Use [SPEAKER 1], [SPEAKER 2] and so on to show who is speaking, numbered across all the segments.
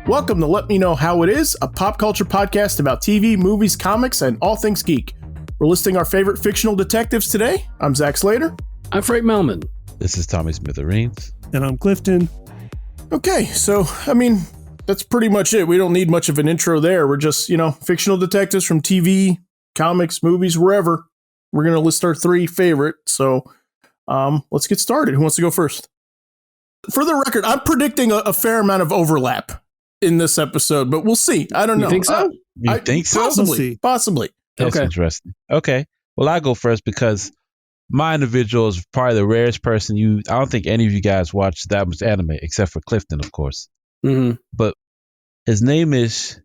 [SPEAKER 1] Welcome to Let Me Know How It Is, a pop culture podcast about TV, movies, comics, and all things geek. We're listing our favorite fictional detectives today. I'm Zach Slater.
[SPEAKER 2] I'm Frank Melman.
[SPEAKER 3] This is Tommy Smithereens.
[SPEAKER 4] And I'm Clifton.
[SPEAKER 1] Okay, so, that's pretty much it. We don't need much of an intro there. We're just, fictional detectives from TV, comics, movies, wherever. We're going to list our three favorite. So let's get started. Who wants to go first? For the record, I'm predicting a fair amount of overlap in this episode, but we'll see. I don't know.
[SPEAKER 2] You think so?
[SPEAKER 3] You think so?
[SPEAKER 1] Possibly.
[SPEAKER 3] That's interesting. Okay. Well, I'll go first because my individual is probably the rarest person I don't think any of you guys watch that much anime, except for Clifton, of course.
[SPEAKER 2] Mm-hmm.
[SPEAKER 3] But his name is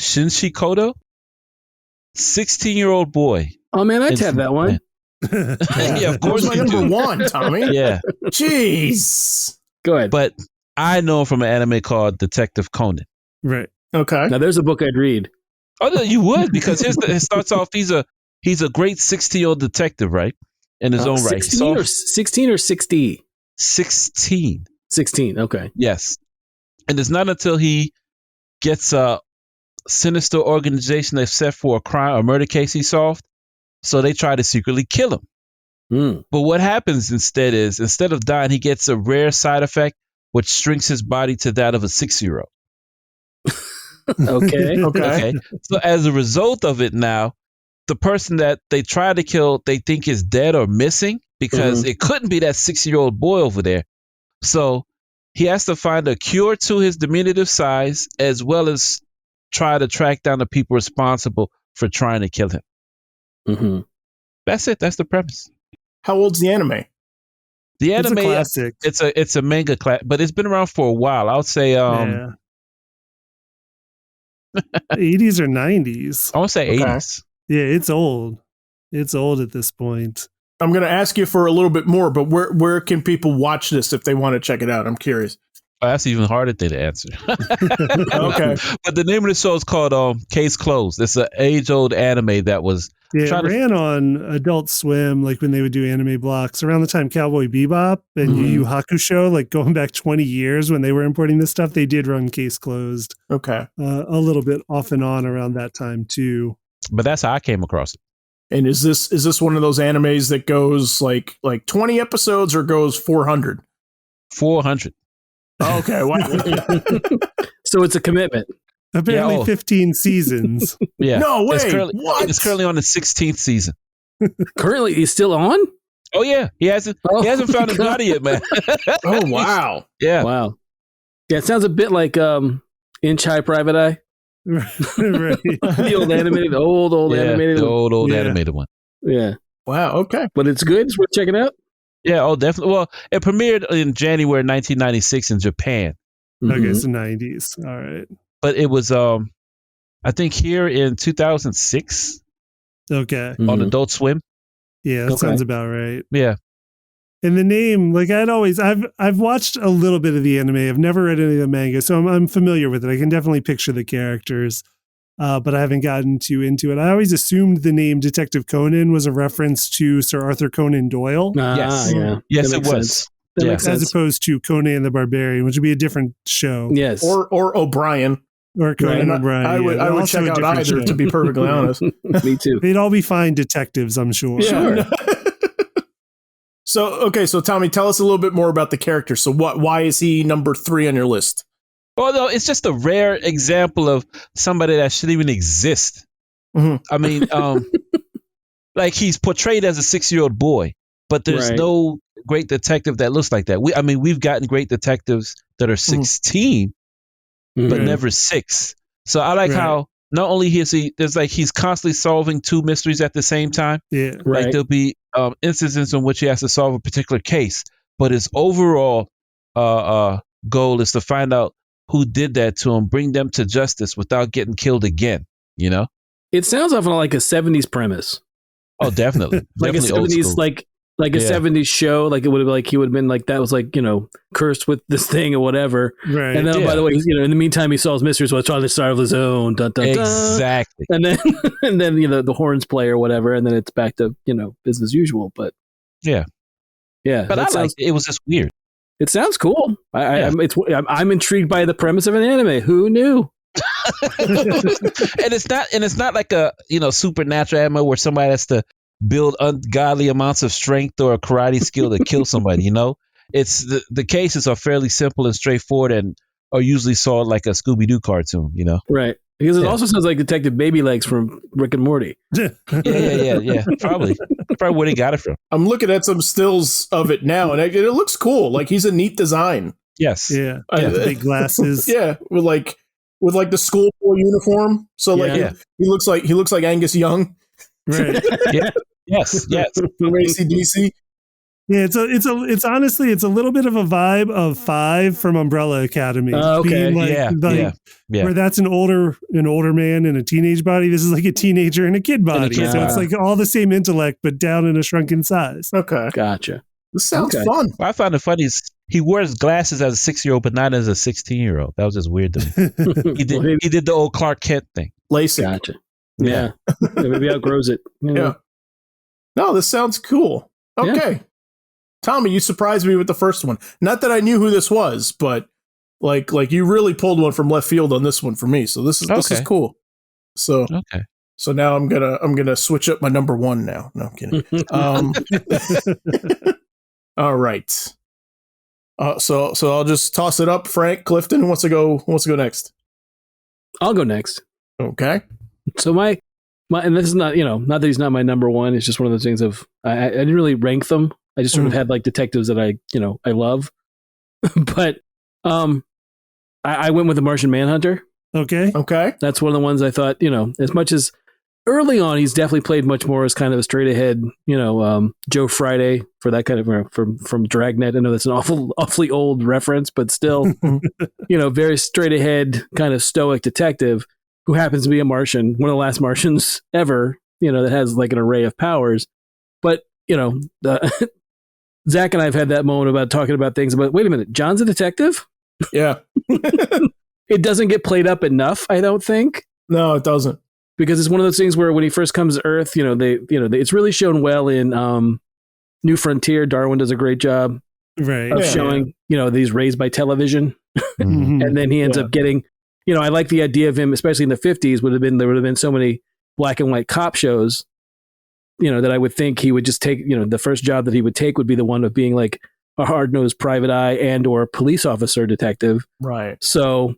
[SPEAKER 3] Shinji Kodo, 16-year-old boy.
[SPEAKER 2] Oh, man, I'd have that one.
[SPEAKER 3] Yeah, of course.
[SPEAKER 1] That was my number one, Tommy.
[SPEAKER 3] Yeah.
[SPEAKER 1] Jeez.
[SPEAKER 2] Go ahead.
[SPEAKER 3] But I know him from an anime called Detective Conan.
[SPEAKER 4] Right.
[SPEAKER 1] Okay.
[SPEAKER 2] Now, there's a book I'd read.
[SPEAKER 3] Oh, no, you would, because it starts off, he's a great 16-year-old detective, right? In his own right.
[SPEAKER 2] 16 or 60?
[SPEAKER 3] 16.
[SPEAKER 2] 16, okay.
[SPEAKER 3] Yes. And it's not until he gets a sinister organization that's set for a crime or murder case he solved, so they try to secretly kill him.
[SPEAKER 2] Mm.
[SPEAKER 3] But what happens instead is, instead of dying, he gets a rare side effect which shrinks his body to that of a 6-year-old.
[SPEAKER 2] Okay.
[SPEAKER 3] So as a result of it now, the person that they try to kill, they think is dead or missing because it couldn't be that 6-year-old boy over there. So he has to find a cure to his diminutive size as well as try to track down the people responsible for trying to kill him.
[SPEAKER 2] Mm-hmm.
[SPEAKER 3] That's it. That's the premise.
[SPEAKER 1] How old's the anime?
[SPEAKER 3] The
[SPEAKER 4] It's a
[SPEAKER 3] anime,
[SPEAKER 4] classic.
[SPEAKER 3] it's a manga class, but it's been around for a while. I would say,
[SPEAKER 4] Yeah. 80s or 90s.
[SPEAKER 3] I want to say
[SPEAKER 1] Okay.
[SPEAKER 3] 80s.
[SPEAKER 4] Yeah, it's old. It's old at this point.
[SPEAKER 1] I'm going to ask you for a little bit more, but where can people watch this if they want to check it out? I'm curious.
[SPEAKER 3] Oh, that's an even harder thing to answer.
[SPEAKER 1] Okay.
[SPEAKER 3] But the name of the show is called Case Closed. It's an age-old anime that was
[SPEAKER 4] Yeah, it ran on Adult Swim, like when they would do anime blocks around the time Cowboy Bebop and Yu Yu Hakusho, like going back 20 years when they were importing this stuff, they did run Case Closed.
[SPEAKER 1] Okay.
[SPEAKER 4] A little bit off and on around that time too.
[SPEAKER 3] But that's how I came across it.
[SPEAKER 1] And is this one of those animes that goes like 20 episodes or goes 400?
[SPEAKER 3] 400.
[SPEAKER 1] Okay. Wow.
[SPEAKER 2] So it's a commitment.
[SPEAKER 4] Apparently 15 seasons.
[SPEAKER 3] Yeah.
[SPEAKER 1] No way.
[SPEAKER 3] It's currently on the 16th season.
[SPEAKER 2] Currently, he's still on?
[SPEAKER 3] Oh yeah, he hasn't found his body yet, man.
[SPEAKER 1] Oh wow.
[SPEAKER 3] Yeah.
[SPEAKER 2] Wow. Yeah, it sounds a bit like Inch High Private Eye.
[SPEAKER 4] Right.
[SPEAKER 2] The old animated, old animated
[SPEAKER 3] the
[SPEAKER 2] one.
[SPEAKER 3] old animated one.
[SPEAKER 2] Yeah.
[SPEAKER 1] Wow. Okay.
[SPEAKER 2] But it's good. It's worth checking out.
[SPEAKER 3] Yeah. Oh, definitely. Well, it premiered in January 1996 in Japan,
[SPEAKER 4] Okay, so 90s. All right.
[SPEAKER 3] but it was I think here in 2006
[SPEAKER 4] Okay.
[SPEAKER 3] on Adult Swim.
[SPEAKER 4] Yeah, that sounds about right.
[SPEAKER 3] Yeah.
[SPEAKER 4] And the name, like I've watched a little bit of the anime. I've never read any of the manga, so I'm familiar with it. I can definitely picture the characters, but I haven't gotten too into it. I always assumed the name Detective Conan was a reference to Sir Arthur Conan Doyle,
[SPEAKER 3] Yes.
[SPEAKER 2] Yeah.
[SPEAKER 3] Yes,
[SPEAKER 2] That
[SPEAKER 3] it
[SPEAKER 2] makes
[SPEAKER 3] was.
[SPEAKER 2] sense. That
[SPEAKER 3] Yeah.
[SPEAKER 2] makes
[SPEAKER 4] as
[SPEAKER 2] sense.
[SPEAKER 4] opposed to Conan the Barbarian, which would be a different show.
[SPEAKER 2] Yes.
[SPEAKER 1] Or O'Brien.
[SPEAKER 4] Or Conan
[SPEAKER 1] And
[SPEAKER 4] O'Brien.
[SPEAKER 1] I would
[SPEAKER 4] yeah,
[SPEAKER 1] check
[SPEAKER 4] also a
[SPEAKER 1] out
[SPEAKER 4] different
[SPEAKER 1] either,
[SPEAKER 4] show.
[SPEAKER 1] to be perfectly honest.
[SPEAKER 2] Me too.
[SPEAKER 4] They'd all be fine detectives, I'm sure.
[SPEAKER 2] Sure.
[SPEAKER 1] So Tommy, tell us a little bit more about the character. So why is he number 3 on your list?
[SPEAKER 3] Well, no, it's just a rare example of somebody that shouldn't even exist.
[SPEAKER 1] Mhm.
[SPEAKER 3] I mean, like he's portrayed as a 6-year-old boy, but there's
[SPEAKER 2] Right.
[SPEAKER 3] no great detective that looks like that. We've gotten great detectives that are 16, but
[SPEAKER 2] Mhm.
[SPEAKER 3] never 6. So I like
[SPEAKER 4] Right.
[SPEAKER 3] how not only he's constantly solving 2 mysteries at the same time.
[SPEAKER 4] Yeah.
[SPEAKER 3] Like
[SPEAKER 2] Right.
[SPEAKER 3] there'll be instances in which he has to solve a particular case, but his overall goal is to find out who did that to him, bring them to justice without getting killed again. You know?
[SPEAKER 2] It sounds often like a 70s premise.
[SPEAKER 3] Oh, definitely.
[SPEAKER 2] Like
[SPEAKER 3] Definitely
[SPEAKER 2] a
[SPEAKER 3] old
[SPEAKER 2] 70s,
[SPEAKER 3] school.
[SPEAKER 2] like a
[SPEAKER 3] Yeah.
[SPEAKER 2] 70s show. Like it would have he would have been like, that was like, cursed with this thing or whatever.
[SPEAKER 4] Right.
[SPEAKER 2] And then,
[SPEAKER 3] Yeah.
[SPEAKER 2] by the way, in the meantime, he solves mysteries while trying to solve his own. Dun, dun, dun.
[SPEAKER 3] Exactly.
[SPEAKER 2] And then, the horns play or whatever, and then it's back to business as usual. But
[SPEAKER 3] Yeah.
[SPEAKER 2] yeah,
[SPEAKER 3] But I
[SPEAKER 2] that
[SPEAKER 3] liked it. It was just weird.
[SPEAKER 2] It sounds cool.
[SPEAKER 3] Yeah.
[SPEAKER 2] I'm intrigued by the premise of an anime. Who knew?
[SPEAKER 3] And it's not like a supernatural anime where somebody has to build ungodly amounts of strength or a karate skill to kill somebody. It's the cases are fairly simple and straightforward and are usually saw like a Scooby-Doo cartoon.
[SPEAKER 2] Right. Because it also sounds like Detective Baby Legs from Rick and Morty.
[SPEAKER 3] Yeah. Probably where they got it from.
[SPEAKER 1] I'm looking at some stills of it now, and it looks cool. Like, he's a neat design.
[SPEAKER 3] Yes.
[SPEAKER 4] Yeah. Big glasses.
[SPEAKER 1] Yeah, with the schoolboy uniform. So he looks like Angus Young.
[SPEAKER 4] Right.
[SPEAKER 3] Yeah. Yes.
[SPEAKER 1] From AC/DC.
[SPEAKER 4] Yeah, it's honestly a little bit of a vibe of 5 from Umbrella Academy.
[SPEAKER 2] Okay.
[SPEAKER 4] Where that's an older man in a teenage body. This is like a teenager in a kid body. So it's like all the same intellect, but down in a shrunken size.
[SPEAKER 1] Okay.
[SPEAKER 2] Gotcha.
[SPEAKER 1] This sounds fun.
[SPEAKER 3] What I found it funny is he wears glasses as a 6-year-old, but not as a 16-year-old. That was just weird to me. He did the old Clark Kent thing.
[SPEAKER 1] LASIK.
[SPEAKER 2] Gotcha. Yeah. Maybe outgrows it.
[SPEAKER 1] Yeah. No, this sounds cool. Okay. Yeah. Tommy, you surprised me with the first one. Not that I knew who this was, but like you really pulled one from left field on this one for me. So this is cool. So So now I'm gonna switch up my number one now. No, I'm kidding. All right. So I'll just toss it up. Frank, Clifton, who wants to go next?
[SPEAKER 2] I'll go next.
[SPEAKER 1] Okay.
[SPEAKER 2] So my and this is not not that he's not my number one. It's just one of those things of I didn't really rank them. I just sort of had like detectives that I love, but I went with the Martian Manhunter.
[SPEAKER 4] Okay.
[SPEAKER 2] That's one of the ones I thought as much as early on he's definitely played much more as kind of a straight ahead Joe Friday for that kind of from Dragnet. I know that's an awfully old reference, but still very straight ahead kind of stoic detective who happens to be a Martian, one of the last Martians ever that has like an array of powers, but Zach and I have had that moment about talking about things about, wait a minute, John's a detective?
[SPEAKER 1] Yeah.
[SPEAKER 2] It doesn't get played up enough, I don't think.
[SPEAKER 1] No, it doesn't.
[SPEAKER 2] Because it's one of those things where when he first comes to Earth, it's really shown well in New Frontier. Darwin does a great job of showing, that he's raised by television.
[SPEAKER 4] Mm-hmm.
[SPEAKER 2] And then he ends up getting, I like the idea of him, especially in the 50s, there would have been so many black and white cop shows that I would think he would just take, the first job that he would take would be the one of being like a hard-nosed private eye and or police officer detective.
[SPEAKER 1] Right.
[SPEAKER 2] So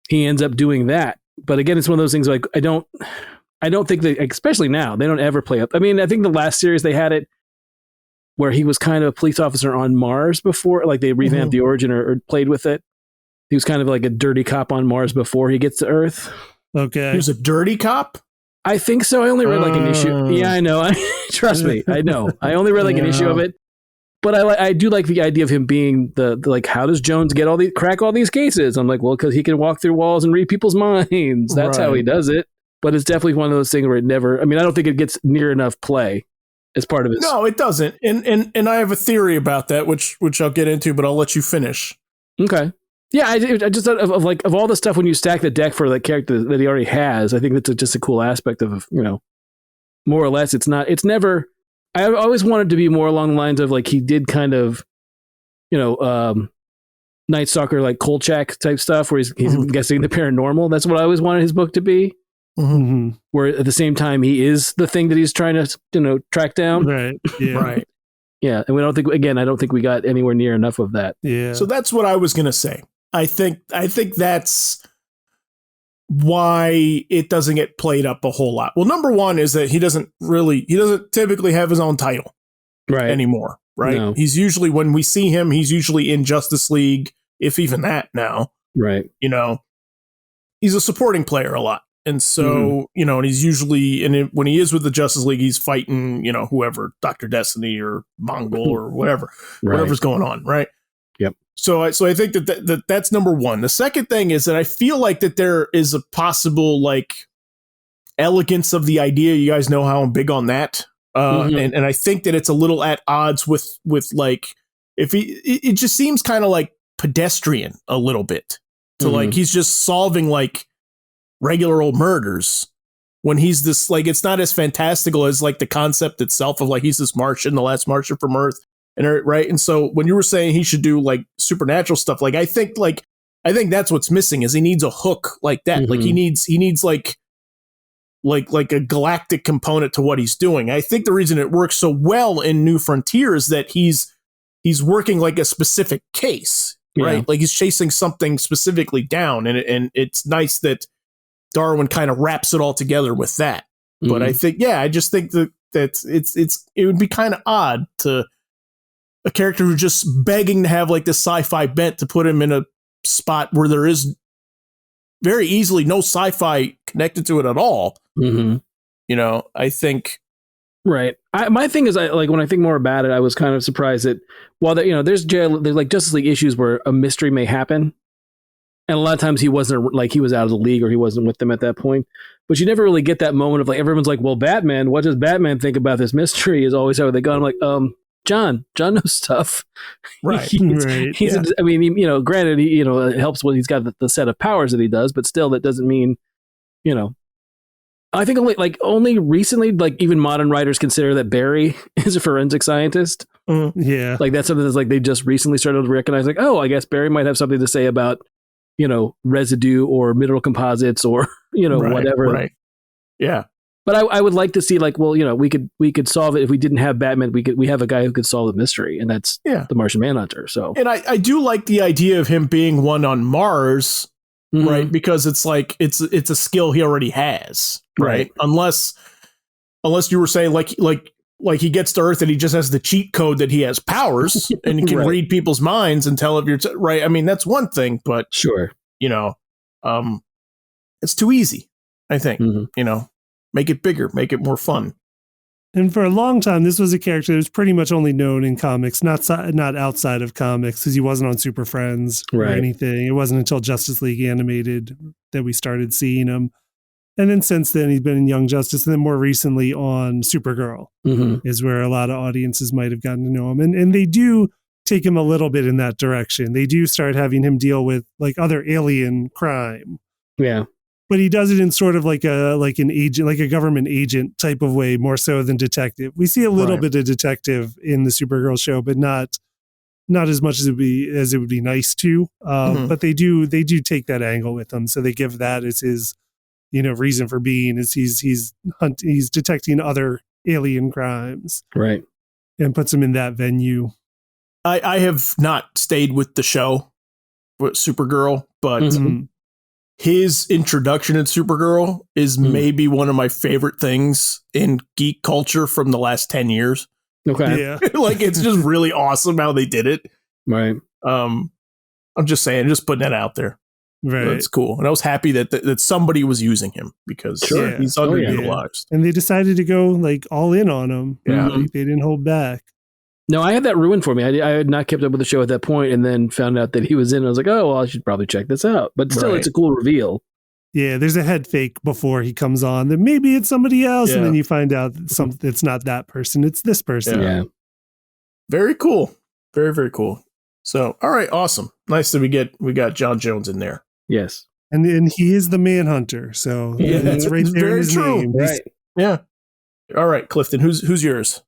[SPEAKER 2] he ends up doing that. But again, it's one of those things like I don't think that, especially now, they don't ever play up. I mean, I think the last series they had it where he was kind of a police officer on Mars before, like they revamped the origin or played with it. He was kind of like a dirty cop on Mars before he gets to Earth.
[SPEAKER 4] Okay.
[SPEAKER 1] He was a dirty cop?
[SPEAKER 2] I think so. I only read like an issue. Yeah, I know. Trust me. I know. I only read like an issue of it. But I do like the idea of him being the like, how does Jones crack all these cases? I'm like, well, because he can walk through walls and read people's minds. That's how he does it. But it's definitely one of those things where it never, I don't think it gets near enough play as part of it.
[SPEAKER 1] No, it doesn't. And I have a theory about that, which I'll get into, but I'll let you finish.
[SPEAKER 2] Okay. Yeah, I just thought of all the stuff when you stack the deck for that character that he already has. I think that's just a cool aspect of, more or less. It's never, I always wanted to be more along the lines of like he did kind of, Night Stalker, like Kolchak type stuff where he's guessing the paranormal. That's what I always wanted his book to be.
[SPEAKER 4] Mm-hmm.
[SPEAKER 2] Where at the same time he is the thing that he's trying to, track down.
[SPEAKER 4] Right. Yeah.
[SPEAKER 1] Right.
[SPEAKER 2] Yeah. And I don't think we got anywhere near enough of that.
[SPEAKER 4] Yeah.
[SPEAKER 1] So that's what I was going to say. I think that's why it doesn't get played up a whole lot. Well, number one is that he doesn't typically have his own title anymore, right? No. He's usually, when we see him, he's usually in Justice League, if even that now.
[SPEAKER 2] Right.
[SPEAKER 1] He's a supporting player a lot. And so, and he's usually, when he is with the Justice League, he's fighting, whoever, Dr. Destiny or Mongol or whatever's going on, right?
[SPEAKER 2] Yep.
[SPEAKER 1] So I think that's number one. The second thing is that I feel like that there is a possible like elegance of the idea. You guys know how I'm big on that. And I think that it's a little at odds with like, it just seems kind of like pedestrian a little bit to like, he's just solving like regular old murders when he's this, like, it's not as fantastical as like the concept itself of like, he's this Martian, the last Martian from Earth. right. And so when you were saying he should do like supernatural stuff, like I think that's what's missing is he needs a hook like that. Like he needs like a galactic component to what he's doing. I think the reason it works so well in New Frontier is that he's working like a specific case, right?
[SPEAKER 2] Yeah.
[SPEAKER 1] Like he's chasing something specifically down, and it's nice that Darwin kind of wraps it all together with that. But I think, I just think that it would be kind of odd to a character who's just begging to have like this sci-fi bent to put him in a spot where there is very easily no sci-fi connected to it at all. You know, I think.
[SPEAKER 2] Right. My thing is, when I think more about it, I was kind of surprised that while there's like Justice League issues where a mystery may happen, and a lot of times he wasn't like he was out of the league or he wasn't with them at that point. But you never really get that moment of like everyone's like, well, Batman, what does Batman think about this mystery? Is always how they go. I'm like, John knows stuff.
[SPEAKER 1] Right.
[SPEAKER 2] He's I mean, granted, it helps when he's got the set of powers that he does, but still, that doesn't mean, I think only recently, like even modern writers consider that Barry is a forensic scientist.
[SPEAKER 4] Yeah.
[SPEAKER 2] Like that's something that's like they just recently started to recognize, like, oh, I guess Barry might have something to say about, residue or mineral composites or, whatever.
[SPEAKER 1] Right. Yeah.
[SPEAKER 2] But I would like to see like, well, we could solve it if we didn't have Batman. We have a guy who could solve the mystery, and that's the Martian Manhunter. So, and I do like the idea of him being one on Mars, right? Because it's like it's a skill he already has, right? Unless you were saying like he gets to Earth and he just has the cheat code that he has powers and he can read people's minds and tell if you're right. I mean, that's one thing, but sure,
[SPEAKER 1] it's too easy. I think make it bigger, make it more fun.
[SPEAKER 4] And for a long time, this was a character that was pretty much only known in comics, not outside of comics, because he wasn't on Super Friends or anything. It wasn't until Justice League Animated that we started seeing him. And then since then, he's been in Young Justice, and then more recently on Supergirl is where a lot of audiences might have gotten to know him. And they do take him a little bit in that direction. They do start having him deal with like other alien crime.
[SPEAKER 2] Yeah.
[SPEAKER 4] But he does it in sort of like an agent, like a government agent type of way, more so than detective. We see a little bit of detective in the Supergirl show, but not as much as it would be nice to. But they do take that angle with him, so they give that as his reason for being is he's detecting other alien crimes,
[SPEAKER 2] right,
[SPEAKER 4] and puts him in that venue.
[SPEAKER 1] I have not stayed with the show with Supergirl, but his introduction in Supergirl is maybe one of my favorite things in geek culture from the last 10 years.
[SPEAKER 2] Okay.
[SPEAKER 4] Yeah.
[SPEAKER 1] Like, it's just really awesome how they did it.
[SPEAKER 2] Right.
[SPEAKER 1] I'm just saying, just putting that out there.
[SPEAKER 4] Right.
[SPEAKER 1] That's cool. And I was happy that somebody was using him because he's underutilized.
[SPEAKER 4] And they decided to go like all in on him.
[SPEAKER 1] Yeah.
[SPEAKER 4] They didn't hold back.
[SPEAKER 2] No, I had that ruined for me. I had not kept up with the show at that point, and then found out that he was in. I was like, oh, well, I should probably check this out. But still, it's a cool reveal.
[SPEAKER 4] Yeah, there's a head fake before he comes on that maybe it's somebody else, and then you find out it's not that person, it's this person.
[SPEAKER 2] Yeah.
[SPEAKER 1] Very cool. Very, very cool. So, all right, awesome. Nice that we got John Jones in there.
[SPEAKER 2] Yes.
[SPEAKER 4] And he is the Manhunter, so that's right there in his name.
[SPEAKER 2] Right.
[SPEAKER 1] Yeah. All right, Clifton, who's yours?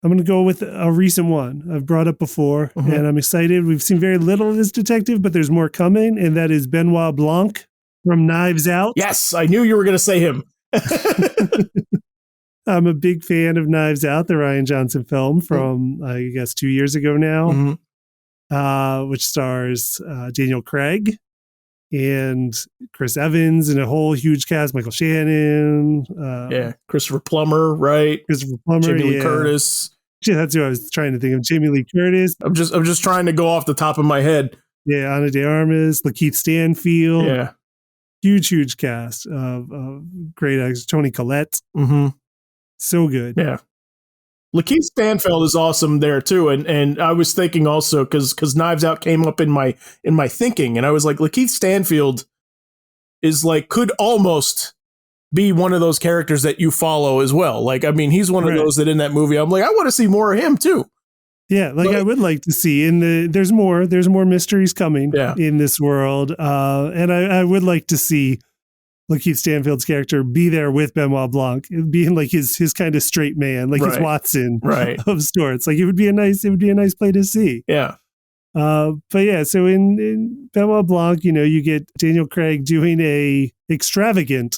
[SPEAKER 4] I'm going to go with a recent one I've brought up before, and I'm excited. We've seen very little of this detective, but there's more coming, and that is Benoit Blanc from Knives Out.
[SPEAKER 1] Yes, I knew you were going to say him.
[SPEAKER 4] I'm a big fan of Knives Out, the Rian Johnson film from, I guess, 2 years ago now, which stars Daniel Craig and Chris Evans and a whole huge cast, Michael Shannon.
[SPEAKER 1] Christopher Plummer, right? Jamie Lee Curtis.
[SPEAKER 4] Yeah, that's who I was trying to think of. Jamie Lee Curtis.
[SPEAKER 1] I'm just trying to go off the top of my head.
[SPEAKER 4] Yeah, Ana de Armas, Lakeith Stanfield.
[SPEAKER 1] Yeah.
[SPEAKER 4] Huge cast of great actors. Toni Collette. So good.
[SPEAKER 1] Yeah. Lakeith Stanfield is awesome there too. And I was thinking also because Knives Out came up in my thinking, and I was like, Lakeith Stanfield is like could almost be one of those characters that you follow as well. Like, I mean, he's one of those that in that movie, I'm like, I want to see more of him too.
[SPEAKER 4] Yeah, I would like to see there's more mysteries coming in this world. And I would like to see Lakeith Stanfield's character be there with Benoit Blanc, being like his kind of straight man, like his Watson of sorts. Like it would be a nice play to see.
[SPEAKER 1] Yeah.
[SPEAKER 4] But yeah, so in Benoit Blanc, you get Daniel Craig doing a extravagant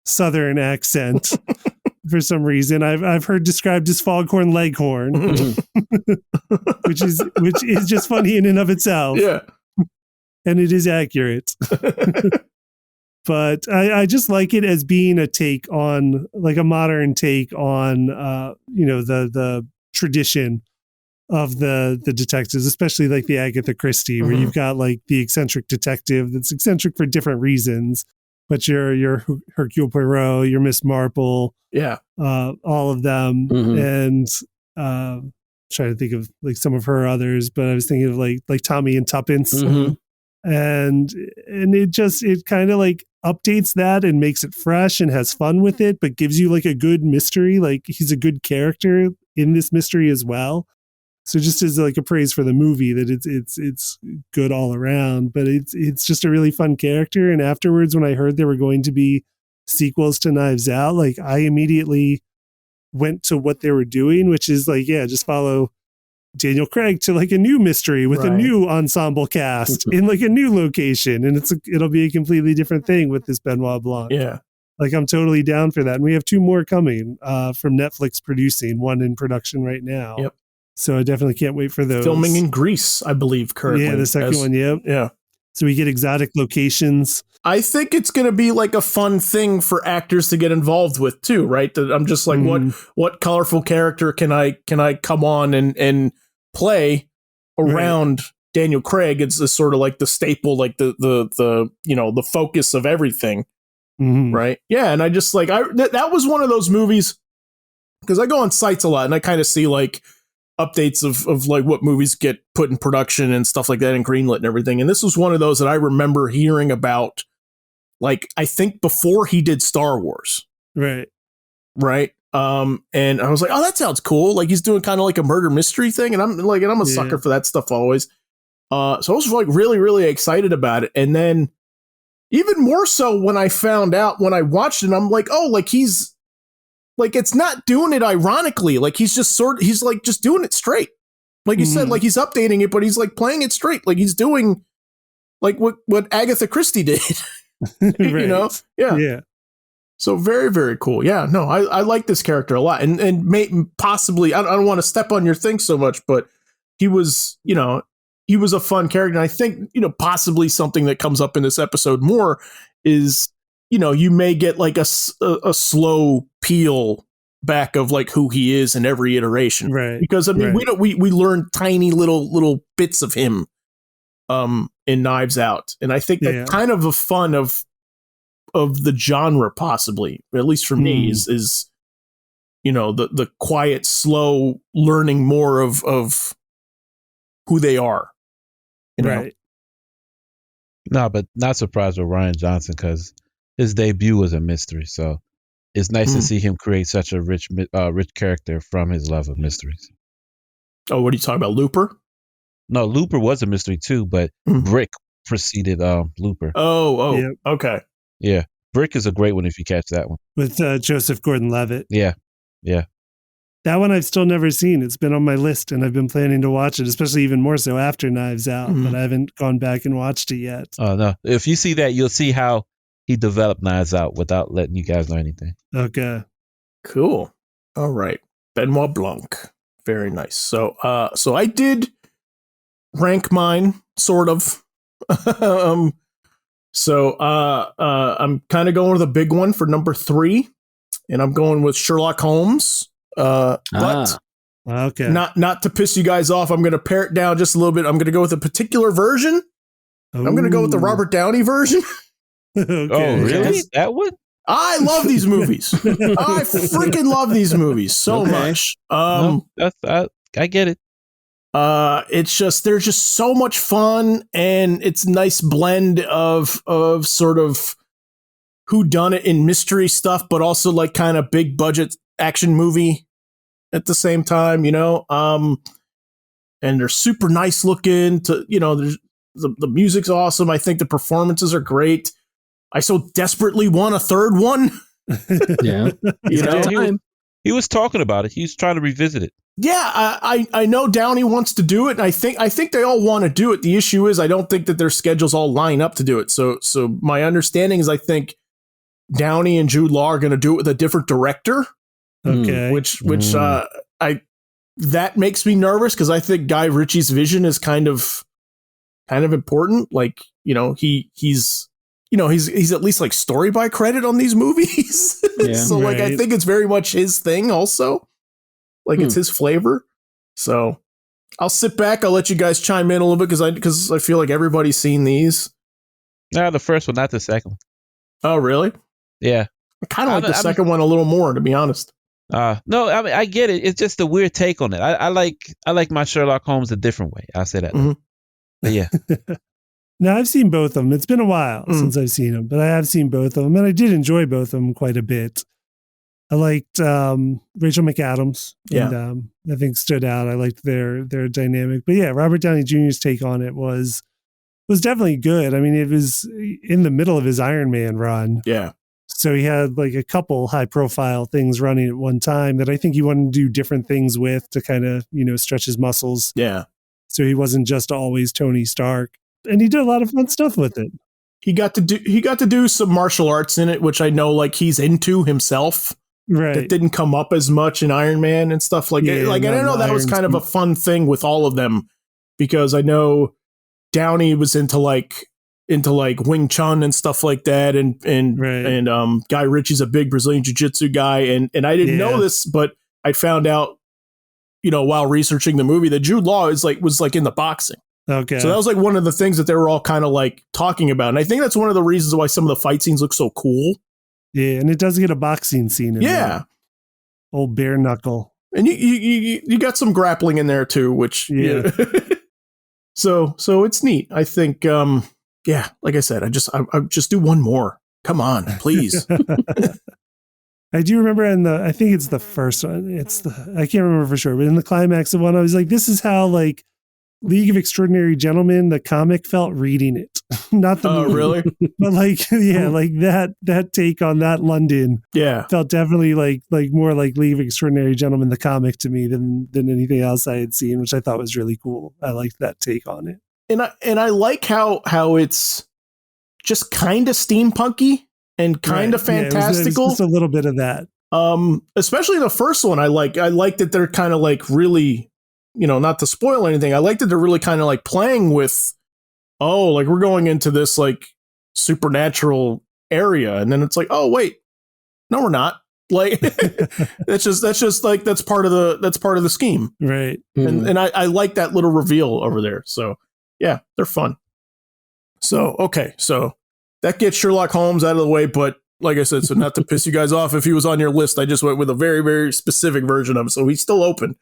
[SPEAKER 4] Southern accent for some reason. I've heard described as foghorn leghorn, which is just funny in and of itself.
[SPEAKER 1] Yeah,
[SPEAKER 4] and it is accurate. But I just like it as being a take on, like a modern take on, the tradition of the detectives, especially like the Agatha Christie, where you've got like the eccentric detective that's eccentric for different reasons, but your Hercule Poirot, your Miss Marple, all of them, and trying to think of like some of her others, but I was thinking of like Tommy and Tuppence, and it kind of like updates that and makes it fresh and has fun with it, but gives you like a good mystery. Like he's a good character in this mystery as well. So just as like a praise for the movie that it's good all around, but it's just a really fun character. And afterwards, when I heard there were going to be sequels to Knives Out, like I immediately went to what they were doing, which is like, just follow Daniel Craig to like a new mystery with a new ensemble cast in like a new location. And it'll be a completely different thing with this Benoit Blanc.
[SPEAKER 1] Yeah.
[SPEAKER 4] Like I'm totally down for that. And we have 2 more coming from Netflix producing, one in production right now.
[SPEAKER 1] Yep.
[SPEAKER 4] So I definitely can't wait for those.
[SPEAKER 1] Filming in Greece, I believe, currently.
[SPEAKER 4] Yeah, the second one, yep.
[SPEAKER 1] Yeah.
[SPEAKER 4] So we get exotic locations.
[SPEAKER 1] I think it's going to be like a fun thing for actors to get involved with too, right? That I'm just like, what colorful character can I come on and play around Daniel Craig? It's sort of like the staple, like the focus of everything, right? Yeah, and I just like that was one of those movies, because I go on sites a lot and I kind of see like updates of like what movies get put in production and stuff like that and greenlit and everything. And this was one of those that I remember hearing about, like, I think before he did Star Wars.
[SPEAKER 4] Right.
[SPEAKER 1] And I was like, oh, that sounds cool. Like he's doing kind of like a murder mystery thing. And I'm a sucker for that stuff always. So I was like really, really excited about it. And then even more so when I found out, when I watched it, I'm like, oh, like he's like, it's not doing it ironically. Like he's like just doing it straight. Like you said, like he's updating it, but he's like playing it straight. Like he's doing like what Agatha Christie did, you know? Yeah.
[SPEAKER 4] Yeah.
[SPEAKER 1] So very, very cool. Yeah, no, I like this character a lot, and possibly I don't want to step on your thing so much, but he was a fun character. And I think, possibly something that comes up in this episode more is, you may get like a slow peel back of like who he is in every iteration,
[SPEAKER 4] right?
[SPEAKER 1] Because I mean, we learn tiny little bits of him, in Knives Out, and I think that kind of the fun of the genre, possibly, at least for me, is the quiet, slow learning more of who they are.
[SPEAKER 4] Right.
[SPEAKER 3] No, but not surprised with Rian Johnson, because his debut was a mystery. So it's nice to see him create such a rich character from his love of mysteries. Oh,
[SPEAKER 1] what are you talking about? Looper?
[SPEAKER 3] No, Looper was a mystery too, but Brick preceded Looper.
[SPEAKER 1] Oh, yep. Okay.
[SPEAKER 3] Yeah. Brick is a great one if you catch that one.
[SPEAKER 4] With Joseph Gordon-Levitt.
[SPEAKER 3] Yeah.
[SPEAKER 4] That one I've still never seen. It's been on my list, and I've been planning to watch it, especially even more so after Knives Out, but I haven't gone back and watched it yet.
[SPEAKER 3] Oh, no. If you see that, you'll see how he developed Knives Out without letting you guys know anything.
[SPEAKER 4] Okay. Cool.
[SPEAKER 1] All right. Benoit Blanc. Very nice. So I did rank mine, sort of. So I'm kind of going with a big one for number 3, and I'm going with Sherlock Holmes. But
[SPEAKER 4] okay,
[SPEAKER 1] not to piss you guys off, I'm going to pare it down just a little bit. I'm going to go with a particular version. I'm going to go with the Robert Downey version.
[SPEAKER 4] Okay.
[SPEAKER 3] Oh, really? That one?
[SPEAKER 1] I love these movies. I freaking love these movies so much.
[SPEAKER 3] I get it.
[SPEAKER 1] It's just, they're just so much fun, and it's a nice blend of sort of whodunit and mystery stuff, but also like kind of big budget action movie at the same time, and they're super nice looking there's the music's awesome. I think the performances are great. I so desperately want a third one.
[SPEAKER 2] Yeah.
[SPEAKER 1] You know?
[SPEAKER 2] Time.
[SPEAKER 3] He was talking about it. He was trying to revisit it.
[SPEAKER 1] Yeah, I know Downey wants to do it, and I think they all want to do it. The issue is I don't think that their schedules all line up to do it. So my understanding is I think Downey and Jude Law are going to do it with a different director.
[SPEAKER 4] Okay.
[SPEAKER 1] Which that makes me nervous because I think Guy Ritchie's vision is kind of important. Like, you know, he's at least like story by credit on these movies.
[SPEAKER 2] Yeah,
[SPEAKER 1] so like I think it's very much his thing also. Like it's his flavor. So I'll sit back. I'll let you guys chime in a little bit because I feel like everybody's seen these.
[SPEAKER 3] No, the first one, not the second one.
[SPEAKER 1] Oh, really?
[SPEAKER 3] Yeah.
[SPEAKER 1] I kind of like the second one a little more, to be honest.
[SPEAKER 3] No, I mean, I get it. It's just a weird take on it. I like my Sherlock Holmes a different way. I'll say that.
[SPEAKER 1] Mm-hmm.
[SPEAKER 3] But yeah.
[SPEAKER 4] Now, I've seen both of them. It's been a while since I've seen them, but I have seen both of them, and I did enjoy both of them quite a bit. I liked Rachel McAdams, and I think stood out. I liked their dynamic. But yeah, Robert Downey Jr.'s take on it was definitely good. I mean, it was in the middle of his Iron Man run.
[SPEAKER 1] Yeah.
[SPEAKER 4] So he had like a couple high profile things running at one time that I think he wanted to do different things with to kind of, you know, stretch his muscles.
[SPEAKER 1] Yeah.
[SPEAKER 4] So he wasn't just always Tony Stark. And he did a lot of fun stuff with it.
[SPEAKER 1] He got to do some martial arts in it, which I know like he's into himself.
[SPEAKER 4] Right.
[SPEAKER 1] That didn't come up as much in Iron Man and stuff like it. Like, I don't know, that was kind of a fun thing with all of them because I know Downey was into like Wing Chun and stuff like that. And Guy Ritchie's a big Brazilian Jiu-Jitsu guy. And I didn't know this, but I found out, you know, while researching the movie that Jude Law was like in the boxing.
[SPEAKER 4] Okay.
[SPEAKER 1] So that was like one of the things that they were all kind of like talking about. And I think that's one of the reasons why some of the fight scenes look so cool.
[SPEAKER 4] Yeah, and it does get a boxing scene in there. Old bare knuckle.
[SPEAKER 1] And you got some grappling in there too, which so it's neat. I think like I said, I just do one more. Come on, please.
[SPEAKER 4] I do remember I think it's the first one. I can't remember for sure, but in the climax of one, I was like, this is how like League of Extraordinary Gentlemen, the comic, felt reading it. Not the movie.
[SPEAKER 1] Really?
[SPEAKER 4] But like, like that take on that London felt definitely like more like League of Extraordinary Gentlemen, the comic to me than anything else I had seen, which I thought was really cool. I liked that take on it. And I like how it's just kind of steampunky and kind of fantastical. It was just a little bit of that.
[SPEAKER 1] Especially the first one. I like that they're kind of like really, you know, not to spoil anything. I like that they're really kind of like playing with, like we're going into this like supernatural area. And then it's like, oh, wait, no, we're not. Like that's just like, that's part of the scheme.
[SPEAKER 4] Right.
[SPEAKER 1] Mm-hmm. And I like that little reveal over there. So yeah, they're fun. So, okay. So that gets Sherlock Holmes out of the way. But like I said, so not to piss you guys off, if he was on your list, I just went with a very, very specific version of it. So he's still open.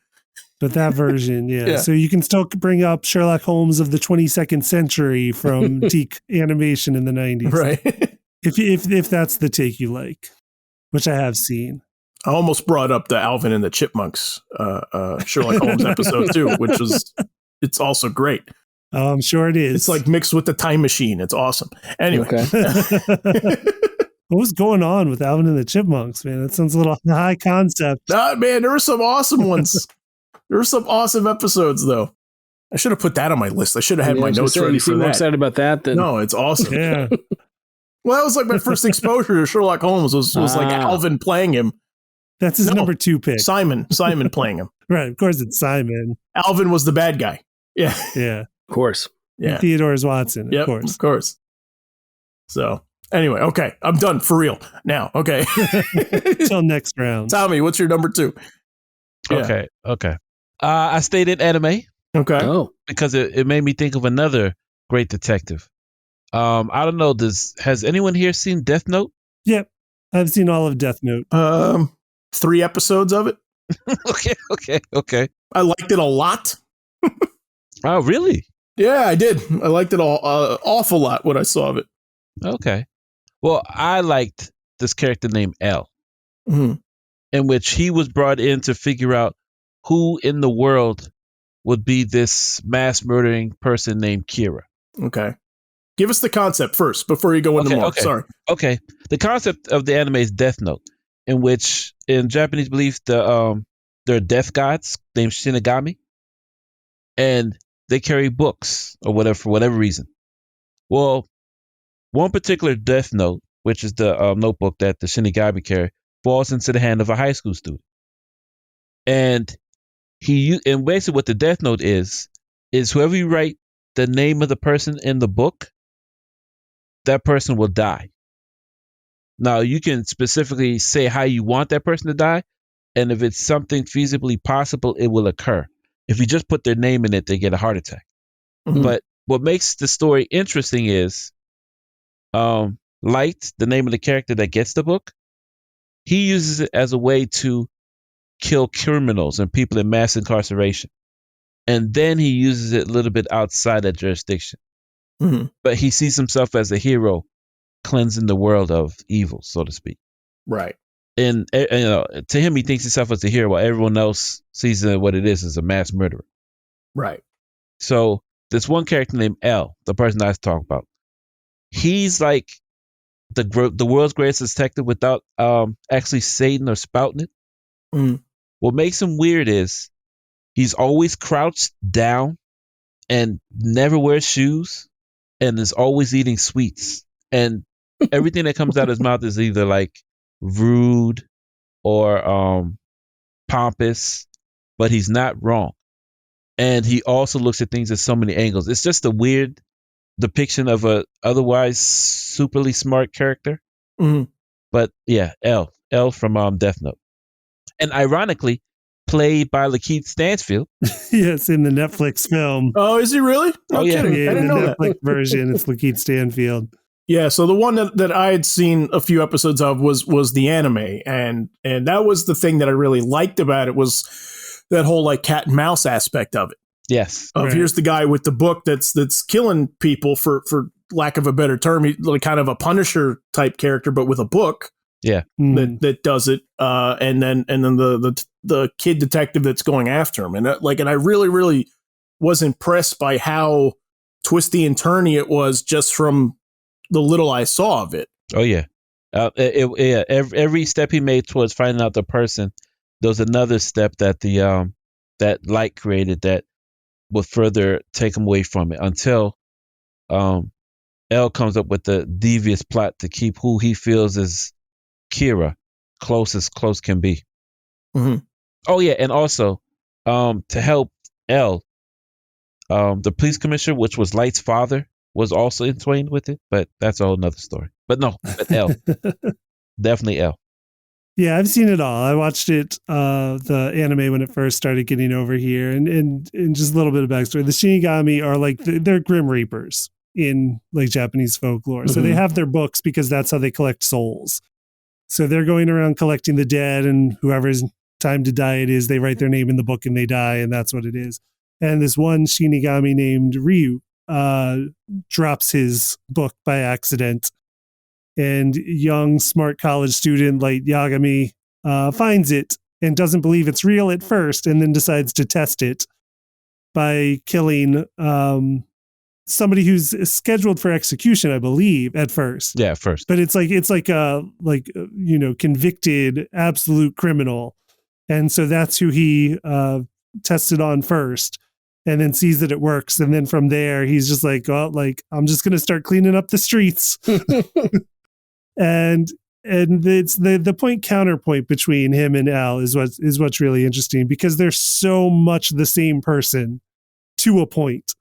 [SPEAKER 4] But that version, yeah. So you can still bring up Sherlock Holmes of the 22nd century from Teak animation in the 90s.
[SPEAKER 1] Right.
[SPEAKER 4] If that's the take you like, which I have seen.
[SPEAKER 1] I almost brought up the Alvin and the Chipmunks Sherlock Holmes episode too, it's also great.
[SPEAKER 4] Oh, I'm sure it is.
[SPEAKER 1] It's like mixed with the Time Machine. It's awesome. Anyway.
[SPEAKER 2] Okay.
[SPEAKER 4] What was going on with Alvin and the Chipmunks, man? That sounds a little high concept.
[SPEAKER 1] Man, there were some awesome ones. There were some awesome episodes, though. I should have put that on my list. I should have had my notes ready for that.
[SPEAKER 2] More excited about that than
[SPEAKER 1] no, it's awesome.
[SPEAKER 4] Yeah.
[SPEAKER 1] Well, that was like my first exposure to Sherlock Holmes was like Alvin playing him.
[SPEAKER 4] That's his number 2 pick.
[SPEAKER 1] Simon playing him.
[SPEAKER 4] Right, of course it's Simon.
[SPEAKER 1] Alvin was the bad guy. Yeah.
[SPEAKER 4] Yeah.
[SPEAKER 2] Of course.
[SPEAKER 1] Yeah.
[SPEAKER 4] And Theodore's Watson,
[SPEAKER 1] of course. So, anyway, okay. I'm done for real now. Okay.
[SPEAKER 4] Till next round.
[SPEAKER 1] Tommy, what's your number 2?
[SPEAKER 3] Yeah. Okay. I stayed in anime.
[SPEAKER 1] Okay.
[SPEAKER 2] Oh.
[SPEAKER 3] Because it made me think of another great detective. I don't know. Has anyone here seen Death Note?
[SPEAKER 4] Yep. I've seen all of Death Note.
[SPEAKER 1] 3 episodes of it.
[SPEAKER 3] Okay.
[SPEAKER 1] I liked it a lot.
[SPEAKER 3] Oh, really?
[SPEAKER 1] Yeah, I did. I liked it awful lot when I saw of it.
[SPEAKER 3] Okay. Well, I liked this character named L,
[SPEAKER 1] in
[SPEAKER 3] which he was brought in to figure out who in the world would be this mass murdering person named Kira.
[SPEAKER 1] Okay. Give us the concept first before you go into more.
[SPEAKER 3] Okay.
[SPEAKER 1] Sorry.
[SPEAKER 3] Okay. The concept of the anime is Death Note, in which in Japanese belief there are death gods named Shinigami, and they carry books or whatever for whatever reason. Well, one particular Death Note, which is the notebook that the Shinigami carry, falls into the hand of a high school student, and and basically what the Death Note is whoever you write the name of the person in the book, that person will die. Now, you can specifically say how you want that person to die, and if it's something feasibly possible, it will occur. If you just put their name in it, they get a heart attack.
[SPEAKER 1] Mhm.
[SPEAKER 3] But what makes the story interesting is Light, the name of the character that gets the book, he uses it as a way to kill criminals and people in mass incarceration. And then he uses it a little bit outside that jurisdiction.
[SPEAKER 1] Mhm.
[SPEAKER 3] But he sees himself as a hero, cleansing the world of evil, so to speak.
[SPEAKER 1] Right.
[SPEAKER 3] And to him, he thinks himself as a hero, while everyone else sees what it is as a mass murderer.
[SPEAKER 1] Right.
[SPEAKER 3] So this one character named L, the person I was talking about, he's like the world's greatest detective without actually saying or spouting it.
[SPEAKER 1] Mhm.
[SPEAKER 3] What makes him weird is he's always crouched down and never wears shoes and is always eating sweets. And everything that comes out of his mouth is either like rude or pompous, but he's not wrong. And he also looks at things at so many angles. It's just a weird depiction of a otherwise superly smart character.
[SPEAKER 1] Mhm.
[SPEAKER 3] But yeah, L from Death Note, and ironically played by Lakeith Stanfield.
[SPEAKER 4] Yes, in the Netflix film.
[SPEAKER 1] Oh, is he really? No
[SPEAKER 3] Oh, yeah.
[SPEAKER 1] kidding.
[SPEAKER 4] Yeah,
[SPEAKER 1] I
[SPEAKER 4] in
[SPEAKER 1] didn't
[SPEAKER 4] the
[SPEAKER 1] know that.
[SPEAKER 4] Netflix version, it's Lakeith Stanfield.
[SPEAKER 1] Yeah, so the one that I had seen a few episodes of was the anime, and that was the thing that I really liked about it, was that whole like cat and mouse aspect of it.
[SPEAKER 3] Yes.
[SPEAKER 1] Of
[SPEAKER 4] Right.
[SPEAKER 1] here's the guy with the book that's killing people for lack of a better term, he's like kind of a Punisher type character, but with a book
[SPEAKER 4] Mm.
[SPEAKER 1] that does it. And then the kid detective that's going after him, and I really was impressed by how twisty and turny it was just from the little I saw of it.
[SPEAKER 3] Oh yeah. Every step he made towards finding out the person, there was another step that the that Light created that would further take him away from it until L comes up with the devious plot to keep who he feels is Kira close as close can be.
[SPEAKER 1] Mhm.
[SPEAKER 3] Oh yeah, and also to help L, the police commissioner, which was Light's father, was also entwined with it, but that's a whole nother story. But L. Definitely L.
[SPEAKER 4] Yeah, I've seen it all. I watched it, the anime when it first started getting over here, and just a little bit of backstory. The Shinigami are like they're Grim Reapers in like Japanese folklore. So they
[SPEAKER 1] Mhm.
[SPEAKER 4] have their books because that's how they collect souls. So they're going around collecting the dead, and whoever's time to die it is, they write their name in the book and they die, and that's what it is. And this one Shinigami named Ryu drops his book by accident. And young, smart college student Light Yagami finds it and doesn't believe it's real at first, and then decides to test it by killing somebody who's scheduled for execution, I believe, at first.
[SPEAKER 3] Yeah, first.
[SPEAKER 4] But it's like a convicted absolute criminal, and so that's who he tested on first, and then sees that it works, and then from there he's just like, oh, like I'm just gonna start cleaning up the streets. And it's the point counterpoint between him and Al is what's really interesting, because they're so much the same person to a point.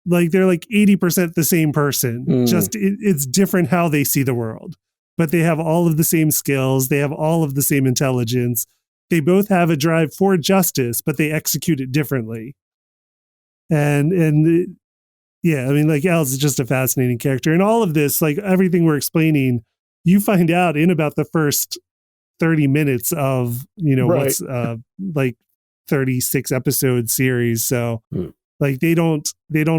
[SPEAKER 4] Like they're like 80% the same person. Just it's different how they see the world, but they have all of the same skills. They have all of the same intelligence. They both have a drive for justice, but they execute it differently. And yeah, I mean, like Al's just a fascinating character. And all of this, like everything we're explaining, you find out in about the first 30 minutes of,
[SPEAKER 1] Right.
[SPEAKER 4] what's like 36 episode series. So like they don't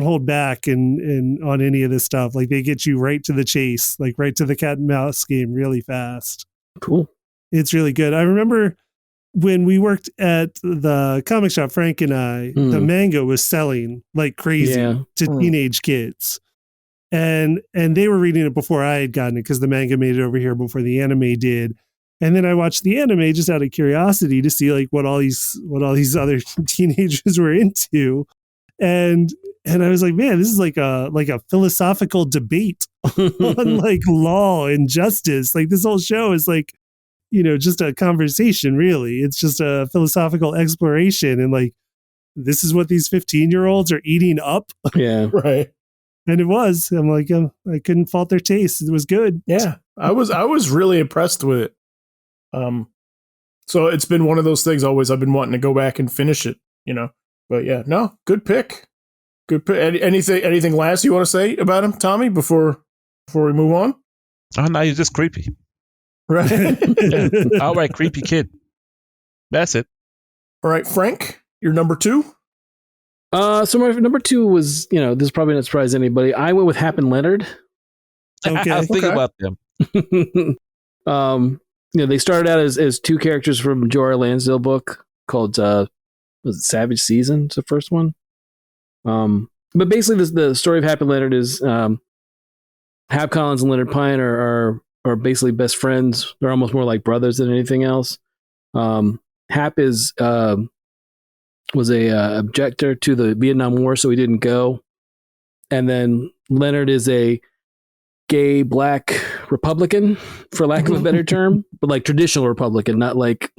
[SPEAKER 4] hold back in on any of this stuff. Like they get you right to the chase, like right to the cat and mouse game really fast.
[SPEAKER 2] Cool.
[SPEAKER 4] It's really good. I remember when we worked at the comic shop, Frank and I, the manga was selling like crazy to teenage kids. and they were reading it before I had gotten it because the manga made it over here before the anime did. And then I watched the anime just out of curiosity to see like what all these other teenagers were into. And I was like, man, this is like a philosophical debate on like law and justice. Like this whole show is like, just a conversation, really. It's just a philosophical exploration. And like, this is what these 15-year-olds are eating up.
[SPEAKER 2] Yeah.
[SPEAKER 1] Right.
[SPEAKER 4] And it was. I'm like, I couldn't fault their taste. It was good.
[SPEAKER 1] Yeah. I was really impressed with it. So it's been one of those things always I've been wanting to go back and finish it, But yeah, no, good pick. Good pick. Anything last you want to say about him, Tommy, before we move on?
[SPEAKER 3] Oh, no, you're just creepy.
[SPEAKER 1] Right.
[SPEAKER 3] Yeah. All right, creepy kid. That's it.
[SPEAKER 1] All right, Frank, you're number 2.
[SPEAKER 2] So my number 2 was, this is probably not surprise anybody. I went with Hap and Leonard.
[SPEAKER 4] Okay.
[SPEAKER 3] I was thinking about them.
[SPEAKER 2] They started out as 2 characters from a Jory Lansdale book called was it Savage Season? It's the first one. But basically, the story of Hap and Leonard is Hap Collins and Leonard Pine are basically best friends. They're almost more like brothers than anything else. Hap was a objector to the Vietnam War, so he didn't go. And then Leonard is a gay black Republican, for lack of a better term, but like traditional Republican, not like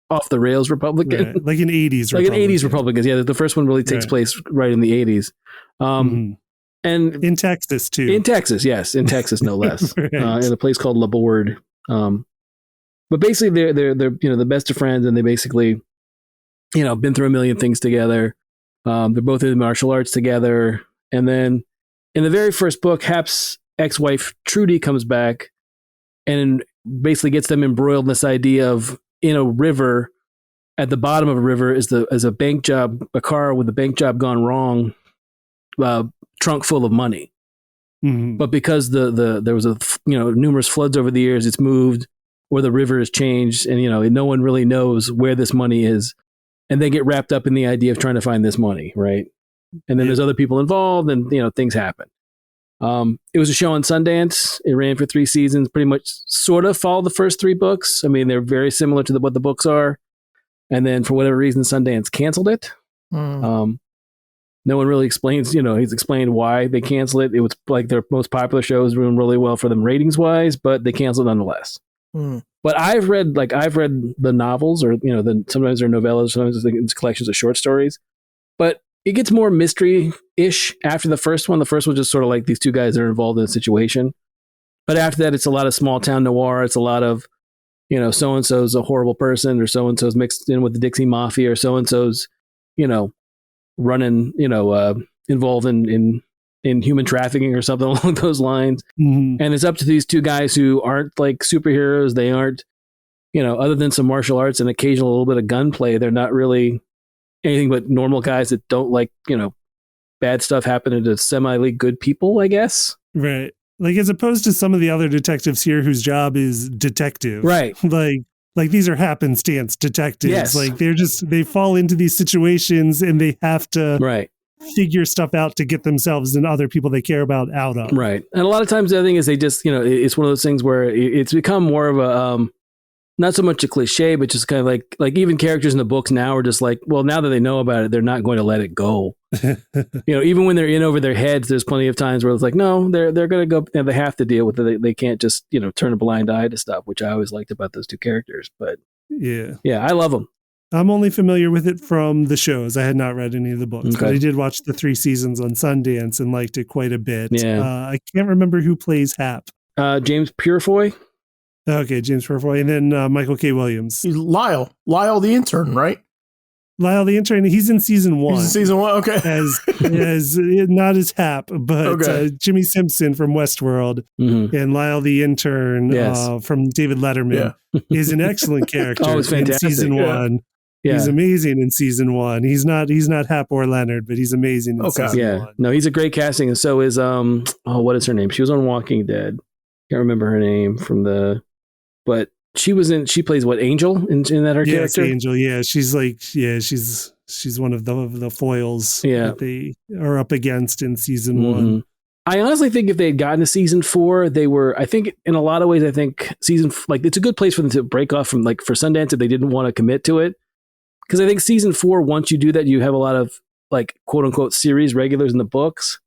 [SPEAKER 2] off the rails Republican,
[SPEAKER 4] right. Like an 80s
[SPEAKER 2] like an 80s Republicans. Yeah, the first one really takes place right in the 80s. And
[SPEAKER 4] in Texas too.
[SPEAKER 2] In Texas, yes, in Texas no less,
[SPEAKER 4] right.
[SPEAKER 2] In a place called Laborde. But basically, they're the best of friends, and they basically been through a million things together. They're both in martial arts together, and then in the very first book, Hap's ex-wife Trudy comes back and basically gets them embroiled in this idea of in a river, at the bottom of a river is a bank job, a car with a bank job gone wrong, trunk full of money.
[SPEAKER 4] Mm-hmm.
[SPEAKER 2] But because there was numerous floods over the years, it's moved or the river has changed, and no one really knows where this money is, and they get wrapped up in the idea of trying to find this money, right? And then there's other people involved, and things happen. It was a show on Sundance. It ran for 3 seasons, pretty much sort of followed the first 3 books. I mean, they're very similar to what the books are. And then for whatever reason, Sundance canceled it. No one really explains, he's explained why they canceled it. It was like their most popular shows doing really well for them ratings wise, but they canceled nonetheless. But I've read the novels, or, sometimes they're novellas, sometimes it's collections of short stories, but it gets more mystery-ish after the first one. The first one was just sort of like these 2 guys that are involved in a situation. But after that, it's a lot of small-town noir. It's a lot of, so-and-so's a horrible person, or so-and-so's mixed in with the Dixie Mafia, or so-and-so's, running, involved in human trafficking or something along those lines.
[SPEAKER 4] Mm-hmm.
[SPEAKER 2] And it's up to these 2 guys who aren't like superheroes. They aren't, other than some martial arts and occasional little bit of gunplay, they're not really anything but normal guys that don't like, bad stuff happening to semi-league good people, I guess.
[SPEAKER 4] Right. Like, as opposed to some of the other detectives here whose job is detective.
[SPEAKER 2] Right.
[SPEAKER 4] Like these are happenstance detectives.
[SPEAKER 2] Yes.
[SPEAKER 4] Like they fall into these situations and they have to figure stuff out to get themselves and other people they care about out of.
[SPEAKER 2] Right. And a lot of times the other thing is they just, it's one of those things where it's become more of a, not so much a cliche, but just kind of like even characters in the books now are just like, well, now that they know about it, they're not going to let it go. Even when they're in over their heads, there's plenty of times where it's like, no, they're going to go, they have to deal with it. They can't just, turn a blind eye to stuff, which I always liked about those 2 characters. But yeah, I love them.
[SPEAKER 4] I'm only familiar with it from the shows. I had not read any of the books,
[SPEAKER 2] Okay.
[SPEAKER 4] but I did watch the 3 seasons on Sundance and liked it quite a bit.
[SPEAKER 2] Yeah.
[SPEAKER 4] I can't remember who plays Hap.
[SPEAKER 2] James Purefoy.
[SPEAKER 4] Okay, James Purefoy, and then Michael K. Williams.
[SPEAKER 1] He's Lyle the intern, right?
[SPEAKER 4] Lyle the intern. He's in season 1.
[SPEAKER 1] He's in season 1. Okay.
[SPEAKER 4] as not as Hap, but Jimmy Simpson from Westworld and Lyle the intern from David Letterman is an excellent character.
[SPEAKER 2] Oh, it's fantastic.
[SPEAKER 4] In season 1. Yeah. He's amazing in season 1. He's not Hap or Leonard, but he's amazing in season 1.
[SPEAKER 2] No, he's a great casting, and so is what is her name? She was on Walking Dead. Can't remember her name but she plays what, Angel in that her character?
[SPEAKER 4] Angel. Yeah. She's one of the foils that they are up against in season 1.
[SPEAKER 2] I honestly think if they had gotten to season 4, they were, I think in a lot of ways, I think it's a good place for them to break off from, like, for Sundance if they didn't want to commit to it. Because I think season 4, once you do that, you have a lot of, like, quote unquote series regulars in the books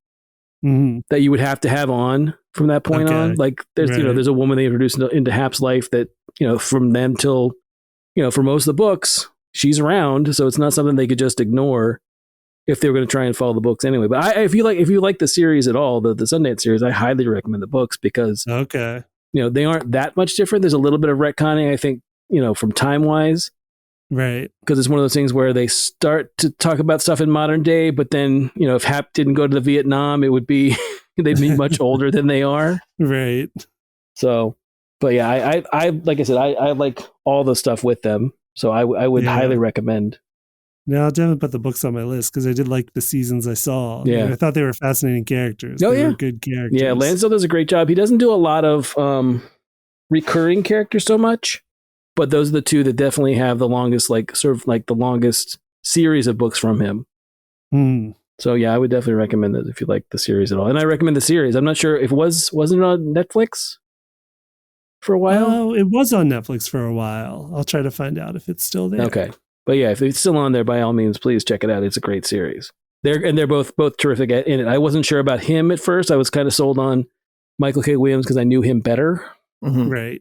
[SPEAKER 2] that you would have to have on from that point on. Like, there's, there's a woman they introduced into Hap's life that, from them till, for most of the books, she's around. So it's not something they could just ignore if they were going to try and follow the books anyway. But if you like the series at all, the Sundance series, I highly recommend the books because they aren't that much different. There's a little bit of retconning, I think, from time wise,
[SPEAKER 4] right?
[SPEAKER 2] Because it's one of those things where they start to talk about stuff in modern day, but then if Hap didn't go to the Vietnam, it would be they'd be much older than they are,
[SPEAKER 4] right?
[SPEAKER 2] So, but yeah, I like I said, I like all the stuff with them, so I would highly recommend.
[SPEAKER 4] Now, I'll definitely put the books on my list because I did like the seasons I saw.
[SPEAKER 2] Yeah.
[SPEAKER 4] I thought they were fascinating characters. They were good characters.
[SPEAKER 2] Yeah, Lansdale does a great job. He doesn't do a lot of recurring characters so much, but those are the two that definitely have the longest, the longest series of books from him. So yeah, I would definitely recommend it if you like the series at all. And I recommend the series. I'm not sure if wasn't it on Netflix for a while?
[SPEAKER 4] Oh, it was on Netflix for a while. I'll try to find out if it's still there.
[SPEAKER 2] Okay. But yeah, if it's still on there, by all means, please check it out. It's a great series. They're both terrific in it. I wasn't sure about him at first. I was kind of sold on Michael K. Williams because I knew him better.
[SPEAKER 4] Right.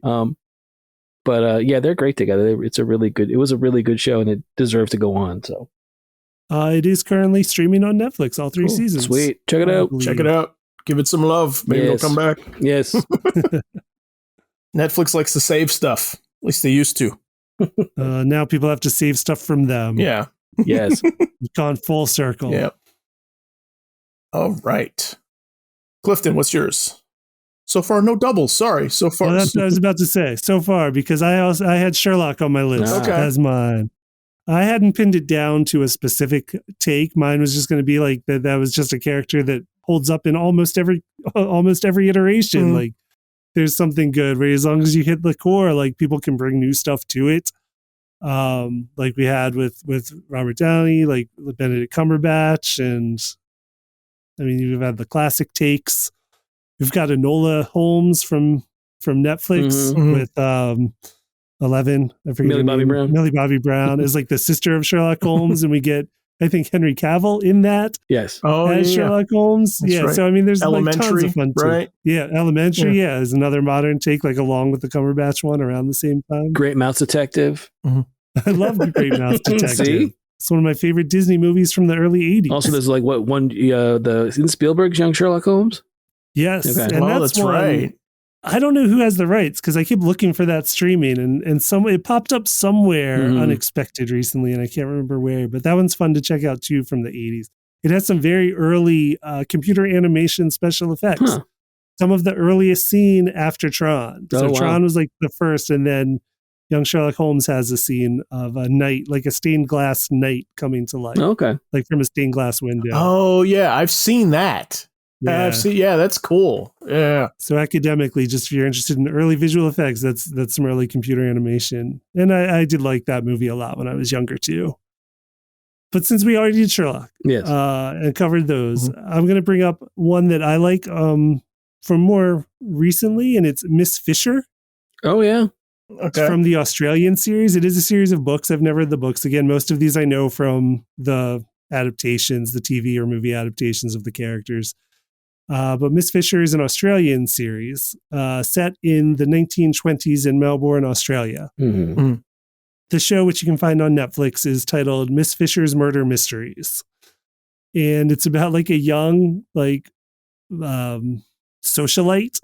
[SPEAKER 2] But yeah, they're great together. It was a really good show, and it deserves to go on. So
[SPEAKER 4] it is currently streaming on Netflix, all 3 seasons.
[SPEAKER 2] Sweet. Check it out.
[SPEAKER 1] Check it out. Give it some love. Maybe it'll come back.
[SPEAKER 2] Yes.
[SPEAKER 1] Netflix likes to save stuff. At least they used to.
[SPEAKER 4] Now people have to save stuff from them.
[SPEAKER 1] Yeah.
[SPEAKER 2] Yes.
[SPEAKER 4] We've gone full circle.
[SPEAKER 1] Yep. All right. Clifton, what's yours? So far, no doubles. Sorry. So far.
[SPEAKER 4] Well, that's what I was about to say. So far, because I had Sherlock on my list as mine. I hadn't pinned it down to a specific take. Mine was just going to be like that was just a character that holds up in almost every iteration. Like, there's something good where as long as you hit the core, like, people can bring new stuff to it. Like we had with Robert Downey, like Benedict Cumberbatch, and I mean, you've had the classic takes. We've got Enola Holmes from Netflix with 11. I forget
[SPEAKER 2] Millie Bobby Brown.
[SPEAKER 4] Millie Bobby Brown is like the sister of Sherlock Holmes, and we get, I think, Henry Cavill in that.
[SPEAKER 2] Yes.
[SPEAKER 4] As Sherlock Holmes.
[SPEAKER 1] That's right.
[SPEAKER 4] So I mean, there's like tons of fun
[SPEAKER 1] right?
[SPEAKER 4] too. Yeah, Elementary. Yeah, is another modern take, like along with the Cumberbatch one around the same time.
[SPEAKER 2] Great Mouse Detective.
[SPEAKER 4] I love the Great Mouse Detective.
[SPEAKER 2] See?
[SPEAKER 4] It's one of my favorite Disney movies from the early 80s.
[SPEAKER 2] Also, there's like in Spielberg's Young Sherlock Holmes?
[SPEAKER 4] Yes.
[SPEAKER 2] Okay.
[SPEAKER 4] And
[SPEAKER 1] that's right.
[SPEAKER 4] I don't know who has the rights because I keep looking for that streaming and it popped up somewhere unexpected recently and I can't remember where, but that one's fun to check out too from the 80s. It has some very early computer animation special effects. Some of the earliest scene after Tron. So Tron was like the first, and then Young Sherlock Holmes has a scene of a knight, like a stained glass knight coming to life.
[SPEAKER 2] Okay.
[SPEAKER 4] Like from a stained glass window.
[SPEAKER 1] Oh, yeah. I've seen that.
[SPEAKER 4] Yeah.
[SPEAKER 1] That's cool. Yeah.
[SPEAKER 4] So academically, just if you're interested in early visual effects, that's some early computer animation. And I did like that movie a lot when I was younger too. But since we already did Sherlock and covered those, I'm going to bring up one that I like from more recently, and it's Miss Fisher.
[SPEAKER 2] Oh, yeah.
[SPEAKER 1] Okay.
[SPEAKER 4] From the Australian series. It is a series of books. I've never read the books. Again, most of these I know from the adaptations, the TV or movie adaptations of the characters. But Miss Fisher is an Australian series set in the 1920s in Melbourne, Australia. The show, which you can find on Netflix, is titled Miss Fisher's Murder Mysteries. And it's about like a young, like, socialite,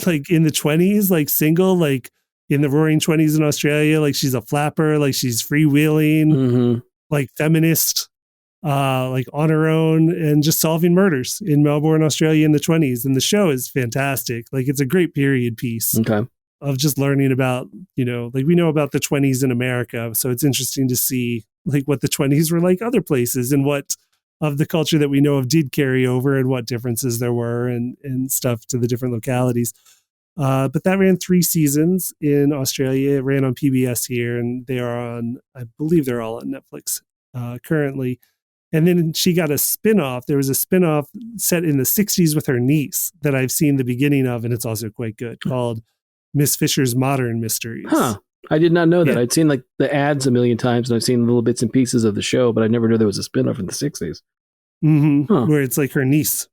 [SPEAKER 4] like in the 20s, like single, like in the roaring 20s in Australia. Like she's a flapper, like she's freewheeling, like feminist, like on her own and just solving murders in Melbourne, Australia in the 20s. And the show is fantastic. Like it's a great period piece of just learning about, like we know about the 20s in America. So it's interesting to see like what the 20s were like other places and what of the culture that we know of did carry over and what differences there were and stuff to the different localities. But that ran 3 seasons in Australia. It ran on PBS here, and they are on, I believe they're all on Netflix currently. And then she got a spin-off. There was a spin-off set in the 60s with her niece that I've seen the beginning of, and it's also quite good, called Miss Fisher's Modern Mysteries.
[SPEAKER 2] Huh. I did not know that. I'd seen like the ads a million times, and I've seen little bits and pieces of the show, but I never knew there was a spin-off in the 60s.
[SPEAKER 4] Mm-hmm. Huh. Where it's like her niece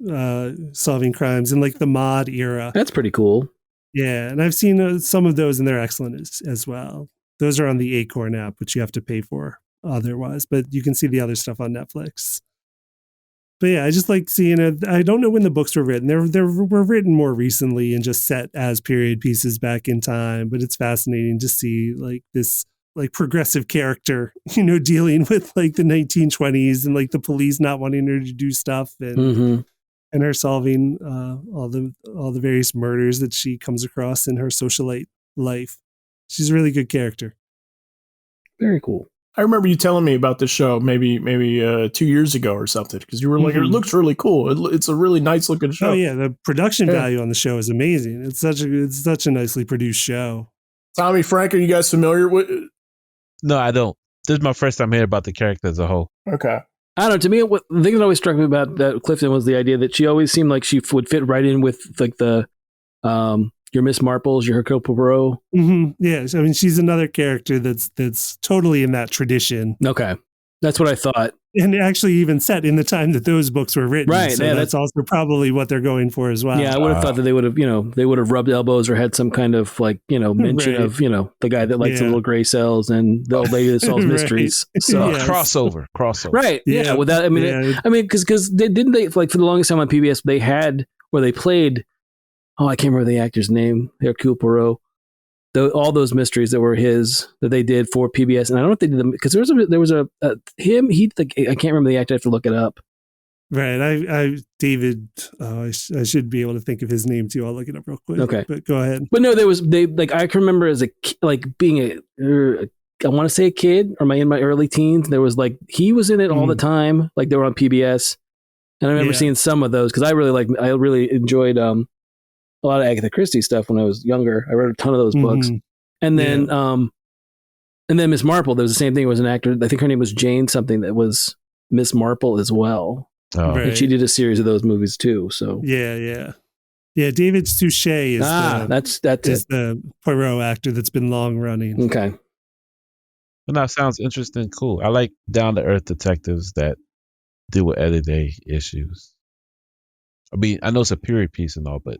[SPEAKER 4] solving crimes in like the mod era.
[SPEAKER 2] That's pretty cool.
[SPEAKER 4] Yeah, and I've seen some of those, and they're excellent as well. Those are on the Acorn app, which you have to pay for otherwise, but you can see the other stuff on Netflix. But yeah, I just like seeing it. I don't know when the books were written. They were written more recently and just set as period pieces back in time. But it's fascinating to see like this like progressive character, dealing with like the 1920s and like the police not wanting her to do stuff and and her solving all the various murders that she comes across in her socialite life. She's a really good character.
[SPEAKER 2] Very cool.
[SPEAKER 1] I remember you telling me about this show maybe 2 years ago or something, because you were like, it looks really cool. It's a really nice looking show.
[SPEAKER 4] Oh yeah, the production value on the show is amazing. It's such a nicely produced show.
[SPEAKER 1] Tommy, Frank, are you guys familiar with?
[SPEAKER 3] No, I don't. This is my first time hearing about the character as a whole.
[SPEAKER 1] Okay.
[SPEAKER 2] I don't know. To me, the thing that always struck me about that Clifton was the idea that she always seemed like she would fit right in with like the your Miss Marples, your Hercule Poirot.
[SPEAKER 4] Yeah, I mean, she's another character that's totally in that tradition.
[SPEAKER 2] Okay, that's what I thought.
[SPEAKER 4] And actually even set in the time that those books were written.
[SPEAKER 2] Right.
[SPEAKER 4] So
[SPEAKER 2] yeah,
[SPEAKER 4] that's also probably what they're going for as well.
[SPEAKER 2] Yeah, I would have thought that they would have rubbed elbows or had some kind of like, mention of, the guy that likes the little gray cells and the old lady that solves mysteries. So
[SPEAKER 3] crossover.
[SPEAKER 2] Right. Yeah. Without, because didn't they, like for the longest time on PBS, they had where they played, I can't remember the actor's name, Hercule Poirot. All those mysteries that were his that they did for PBS, and I don't know if they did them because there was a him. I can't remember the actor. I have to look it up.
[SPEAKER 4] Right, David. I should be able to think of his name too. I'll look it up real quick.
[SPEAKER 2] Okay,
[SPEAKER 4] but go ahead.
[SPEAKER 2] But no, I can remember as being I want to say a kid or in my early teens. There was he was in it all the time. Like they were on PBS, and I remember seeing some of those because I really enjoyed a lot of Agatha Christie stuff when I was younger. I read a ton of those books. And then Miss Marple, there was the same thing. It was an actor. I think her name was Jane something that was Miss Marple as well. Oh. Right. And she did a series of those movies too. So
[SPEAKER 4] yeah. David Suchet is the Poirot actor that's been long running.
[SPEAKER 2] Okay.
[SPEAKER 3] Well, that sounds interesting. Cool. I like down to earth detectives that deal with everyday issues. I mean, I know it's a period piece and all, but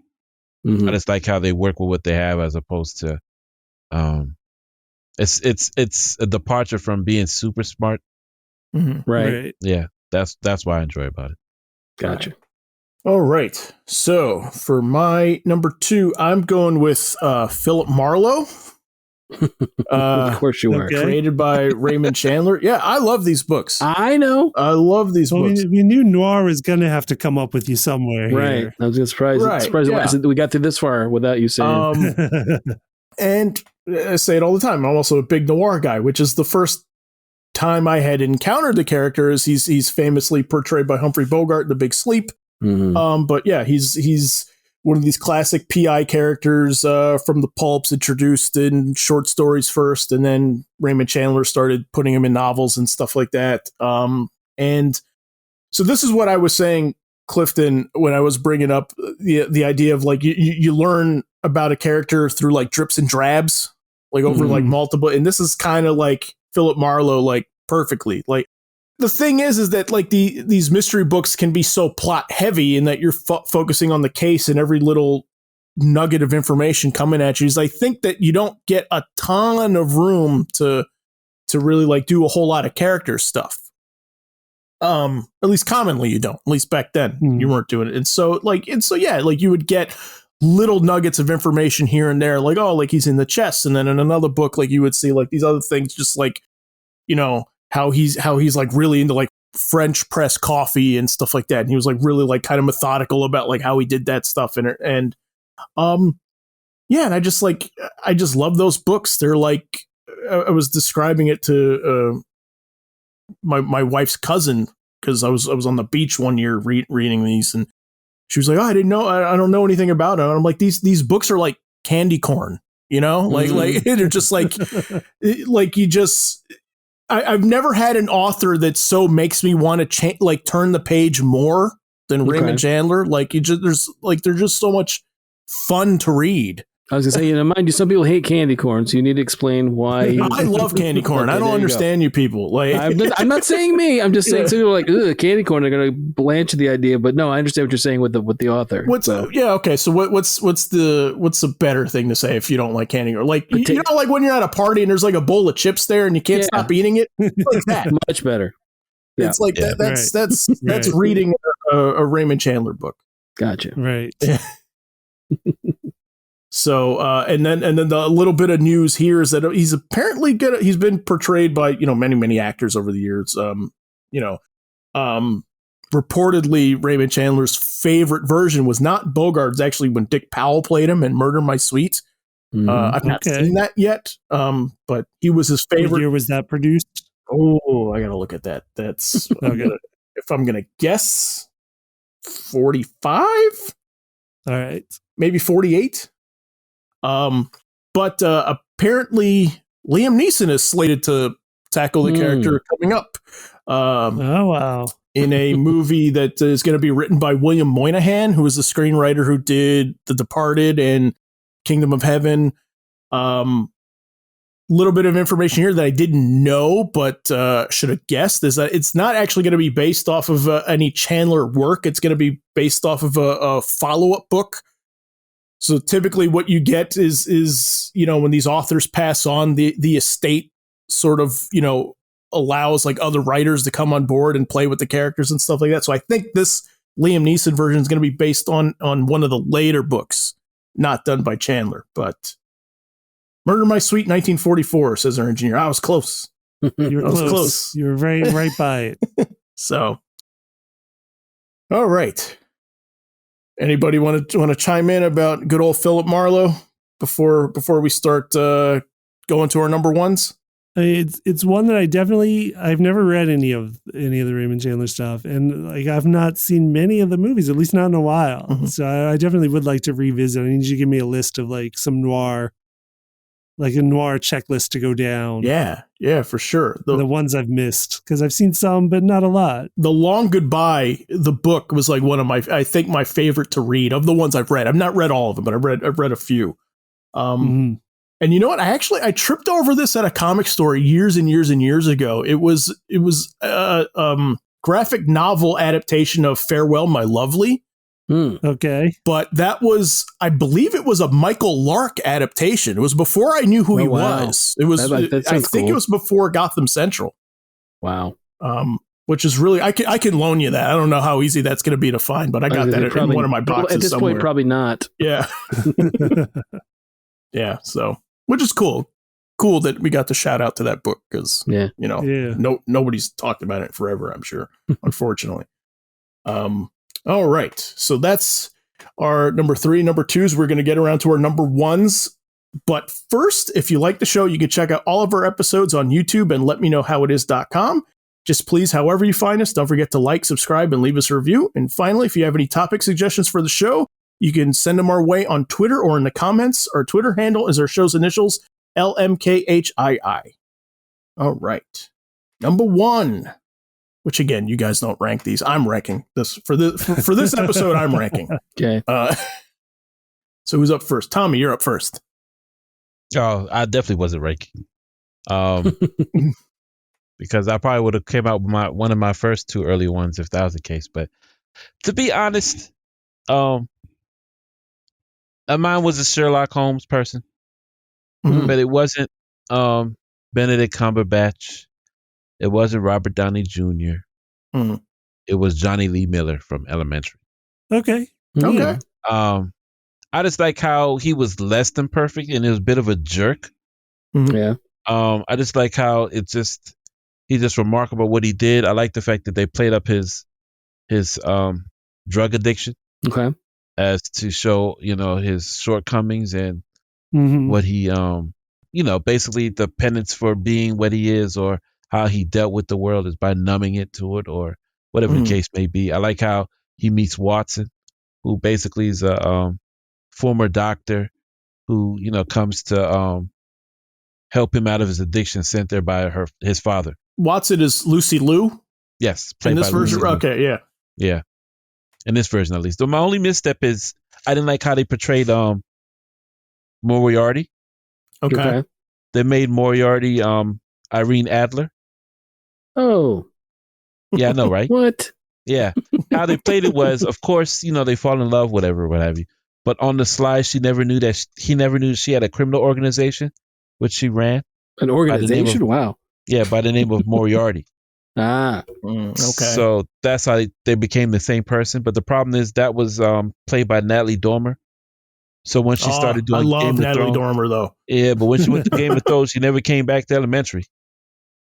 [SPEAKER 3] I just like how they work with what they have as opposed to it's a departure from being super smart.
[SPEAKER 2] Right.
[SPEAKER 3] Yeah. That's why I enjoy about it.
[SPEAKER 2] Gotcha.
[SPEAKER 1] All right. So for my number 2, I'm going with Philip Marlowe.
[SPEAKER 2] Of course you are.
[SPEAKER 1] Created by Raymond Chandler. Yeah, I love these books.
[SPEAKER 2] I know.
[SPEAKER 1] I love these books.
[SPEAKER 4] We knew Noir was going to have to come up with you somewhere.
[SPEAKER 2] Right.
[SPEAKER 4] Here.
[SPEAKER 2] I was just surprised we got through this far without you saying.
[SPEAKER 1] And I say it all the time. I'm also a big Noir guy, which is the first time I had encountered the character. Is he's famously portrayed by Humphrey Bogart in The Big Sleep. But yeah, he's one of these classic PI characters from the pulps, introduced in short stories first, and then Raymond Chandler started putting him in novels and stuff like that. And so this is what I was saying, Clifton, when I was bringing up the idea of you learn about a character through drips and drabs, over multiple. And this is kind of like Philip Marlowe, perfectly. The thing is that these mystery books can be so plot heavy in that you're focusing on the case and every little nugget of information coming at you. Is I think that you don't get a ton of room to really do a whole lot of character stuff. At least commonly you don't. At least back then you weren't doing it. And so you would get little nuggets of information here and there, he's in the chest, and then in another book you would see these other things, just how he's really into French press coffee and stuff like that. And he was really kind of methodical about how he did that stuff. And I just love those books. They're I was describing it to my wife's cousin, because I was on the beach one year reading these, and she was like, "Oh, I didn't know. I don't know anything about it." And I'm like, these books are like candy corn, they're just you just I've never had an author that so makes me want to turn the page more than Raymond Chandler. Like they're just so much fun to read.
[SPEAKER 2] I was gonna say, mind you, some people hate candy corn, so you need to explain why.
[SPEAKER 1] I love candy corn. Okay, I don't understand you people. Like,
[SPEAKER 2] I'm not saying me. I'm just saying some people are like, ugh, candy corn. They're gonna blanch the idea, but no, I understand what you're saying with the author.
[SPEAKER 1] Okay. So what's the better thing to say if you don't like candy corn? Like you know, like when you're at a party and there's like a bowl of chips there and you can't stop eating it. Like that.
[SPEAKER 2] Much better.
[SPEAKER 1] It's like that's reading a Raymond Chandler book.
[SPEAKER 2] Gotcha.
[SPEAKER 4] Right.
[SPEAKER 1] So, and then the little bit of news here is that he's apparently good. He's been portrayed by, many actors over the years. Reportedly Raymond Chandler's favorite version was not Bogart's, actually when Dick Powell played him in Murder My Sweet. I've not seen that yet. But he was his favorite.
[SPEAKER 4] What year was that produced?
[SPEAKER 1] Oh, I got to look at that. That's, if I'm going to guess 45,
[SPEAKER 4] all right,
[SPEAKER 1] maybe 48. But apparently Liam Neeson is slated to tackle the character coming up.
[SPEAKER 4] Oh, wow.
[SPEAKER 1] In a movie that is going to be written by William Moynihan, who is the screenwriter who did The Departed and Kingdom of Heaven. Little bit of information here that I didn't know, but should have guessed, is that it's not actually going to be based off of any Chandler work. It's going to be based off of a follow-up book. So typically what you get is when these authors pass on, the estate sort of, allows like other writers to come on board and play with the characters and stuff like that. So I think this Liam Neeson version is going to be based on one of the later books, not done by Chandler. But Murder My Sweet 1944, says our engineer. I was close.
[SPEAKER 4] You were close. You were very right by it.
[SPEAKER 1] So, all right. Anybody want to chime in about good old Philip Marlowe before we start going to our number ones?
[SPEAKER 4] It's one that I've never read any of the Raymond Chandler stuff, and like I've not seen many of the movies, at least not in a while. Mm-hmm. So I definitely would like to revisit. I need you to give me a list of like some noir, like a noir checklist to go down.
[SPEAKER 1] Yeah, for sure.
[SPEAKER 4] The ones I've missed, because I've seen some, but not a lot.
[SPEAKER 1] The Long Goodbye, the book, was like one of my favorite to read of the ones I've read. I've not read all of them, but I've read a few. And you know what? I tripped over this at a comic store years and years and years ago. It was a graphic novel adaptation of Farewell, My Lovely.
[SPEAKER 4] Okay.
[SPEAKER 1] But that was, I believe it was a Michael Lark adaptation. It was before I knew who he was. It was, I think it was before Gotham Central.
[SPEAKER 2] Wow.
[SPEAKER 1] Which is really, I can loan you that. I don't know how easy that's going to be to find, but I got that in one of my boxes
[SPEAKER 2] at this
[SPEAKER 1] somewhere.
[SPEAKER 2] point, probably not.
[SPEAKER 1] Yeah. Yeah. So, which is cool. Cool that we got to shout out to that book because, nobody's talked about it forever, I'm sure, unfortunately. All right. So that's our number 3. Number 2s, we're going to get around to our number 1s. But first, if you like the show, you can check out all of our episodes on YouTube and letmeknowhowitis.com. Just please, however you find us, don't forget to like, subscribe, and leave us a review. And finally, if you have any topic suggestions for the show, you can send them our way on Twitter or in the comments. Our Twitter handle is our show's initials, LMKHII. All right. Number 1. Which again, you guys don't rank these. I'm ranking this for this episode. I'm ranking.
[SPEAKER 2] Okay.
[SPEAKER 1] So who's up first? Tommy, you're up first.
[SPEAKER 3] Oh, I definitely wasn't ranking. Because I probably would have came out with one of my first 2 early ones if that was the case. But to be honest, mine was a Sherlock Holmes person, but it wasn't Benedict Cumberbatch. It wasn't Robert Downey Jr. It was Johnny Lee Miller from Elementary.
[SPEAKER 4] Okay.
[SPEAKER 3] I just like how he was less than perfect and he was a bit of a jerk.
[SPEAKER 2] Yeah.
[SPEAKER 3] I just like how he's just remarkable what he did. I like the fact that they played up his drug addiction.
[SPEAKER 2] Okay.
[SPEAKER 3] As to show, his shortcomings and what he, basically the penance for being what he is or how he dealt with the world is by numbing it to it or whatever the case may be. I like how he meets Watson, who basically is a former doctor who, comes to help him out of his addiction sent there by his father.
[SPEAKER 1] Watson is Lucy Liu?
[SPEAKER 3] Yes.
[SPEAKER 1] In this version? Okay, yeah.
[SPEAKER 3] Yeah. In this version, at least. Though my only misstep is I didn't like how they portrayed Moriarty.
[SPEAKER 1] Okay.
[SPEAKER 3] They made Moriarty Irene Adler.
[SPEAKER 2] Oh.
[SPEAKER 3] Yeah, I know, right?
[SPEAKER 2] What?
[SPEAKER 3] Yeah. How they played it was, of course, they fall in love, whatever, what have you. But on the slide, he never knew she had a criminal organization, which she ran.
[SPEAKER 2] An organization? Wow.
[SPEAKER 3] Yeah, by the name of Moriarty.
[SPEAKER 1] Okay.
[SPEAKER 3] So that's how they became the same person. But the problem is that was played by Natalie Dormer. So when she started doing
[SPEAKER 1] Game of Natalie Dormer, though.
[SPEAKER 3] Yeah, but when she went to Game of Thrones, she never came back to elementary.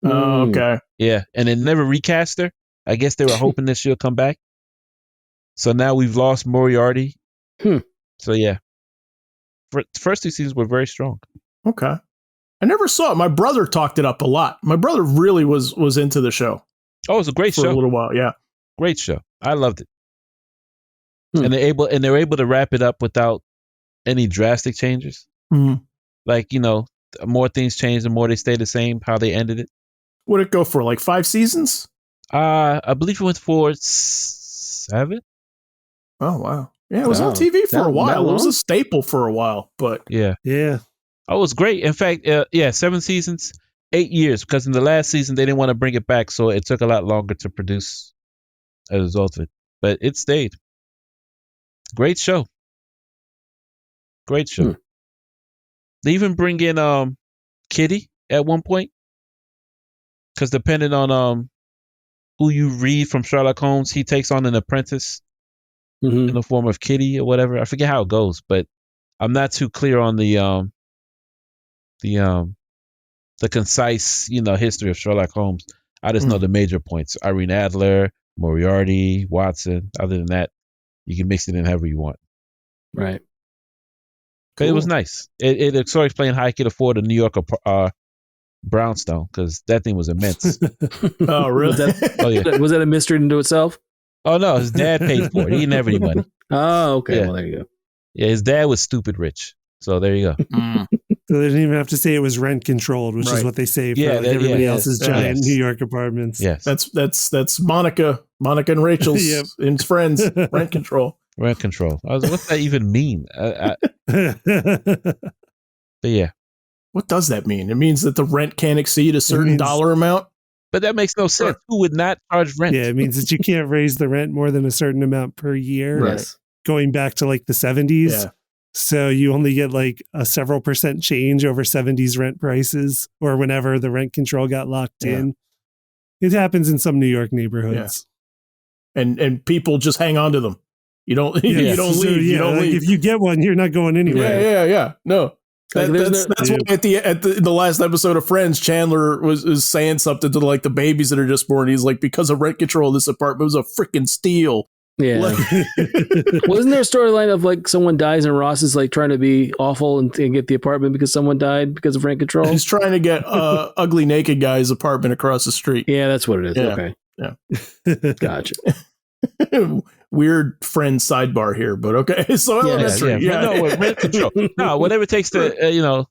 [SPEAKER 1] Oh, okay.
[SPEAKER 3] Yeah, and they never recast her. I guess they were hoping that she'll come back. So now we've lost Moriarty. So yeah, first 2 seasons were very strong.
[SPEAKER 1] Okay. I never saw it. My brother talked it up a lot. My brother really was into the show.
[SPEAKER 3] Oh, it's a great show.
[SPEAKER 1] For a little while, yeah.
[SPEAKER 3] Great show. I loved it. And they're able to wrap it up without any drastic changes. Like, more things change, the more they stay the same, how they ended it.
[SPEAKER 1] Would it go for like 5 seasons?
[SPEAKER 3] I believe it went for 7.
[SPEAKER 1] Oh, wow. Yeah, it was on TV for a while. It was a staple for a while, but
[SPEAKER 3] yeah. Oh, it was great. In fact, 7 seasons, 8 years, because in the last season they didn't want to bring it back, so it took a lot longer to produce as a result of it. But it stayed. Great show. Great show. They even bring in Kitty at one point, because depending on who you read from Sherlock Holmes, he takes on an apprentice in the form of Kitty or whatever. I forget how it goes, but I'm not too clear on the concise, history of Sherlock Holmes. I just know the major points: Irene Adler, Moriarty, Watson. Other than that, you can mix it in however you want.
[SPEAKER 2] Right.
[SPEAKER 3] But It was nice. It sort of explained how I could afford a New York brownstone, because that thing was immense.
[SPEAKER 1] Oh, really?
[SPEAKER 2] Was that a mystery into itself?
[SPEAKER 3] Oh no, his dad paid for it. He didn't have any money.
[SPEAKER 2] Oh, okay.
[SPEAKER 3] Yeah.
[SPEAKER 2] Well, there you go.
[SPEAKER 3] Yeah, his dad was stupid rich. So there you go.
[SPEAKER 4] So they didn't even have to say it was rent controlled, which is what they say for everybody else's giant New York apartments.
[SPEAKER 3] Yes.
[SPEAKER 1] That's Monica and Rachel's and friends rent control.
[SPEAKER 3] Rent control. I was like, what's that even mean? But yeah.
[SPEAKER 1] What does that mean? It means that the rent can't exceed a certain dollar amount.
[SPEAKER 3] But that makes no sense. Who would not charge rent?
[SPEAKER 4] Yeah, it means that you can't raise the rent more than a certain amount per year.
[SPEAKER 1] Right.
[SPEAKER 4] Going back to like the 70s.
[SPEAKER 1] Yeah.
[SPEAKER 4] So you only get like a several % change over 70s rent prices, or whenever the rent control got locked in. It happens in some New York neighborhoods.
[SPEAKER 1] Yeah. And people just hang on to them. You don't you don't leave. You don't leave.
[SPEAKER 4] If you get one, you're not going anywhere.
[SPEAKER 1] Yeah. No. That's why at the last episode of Friends, Chandler was saying something to like the babies that are just born. He's like, because of rent control, this apartment was a freaking steal.
[SPEAKER 2] Yeah. Wasn't there a storyline of like someone dies and Ross is like trying to be awful and get the apartment because someone died because of rent control?
[SPEAKER 1] He's trying to get ugly naked guy's apartment across the street.
[SPEAKER 2] Yeah, that's what it is.
[SPEAKER 1] Yeah.
[SPEAKER 2] Okay.
[SPEAKER 1] Yeah.
[SPEAKER 2] Gotcha.
[SPEAKER 1] Weird friend sidebar here, but okay. So elementary.
[SPEAKER 3] No, rent control. No, whatever it takes to tell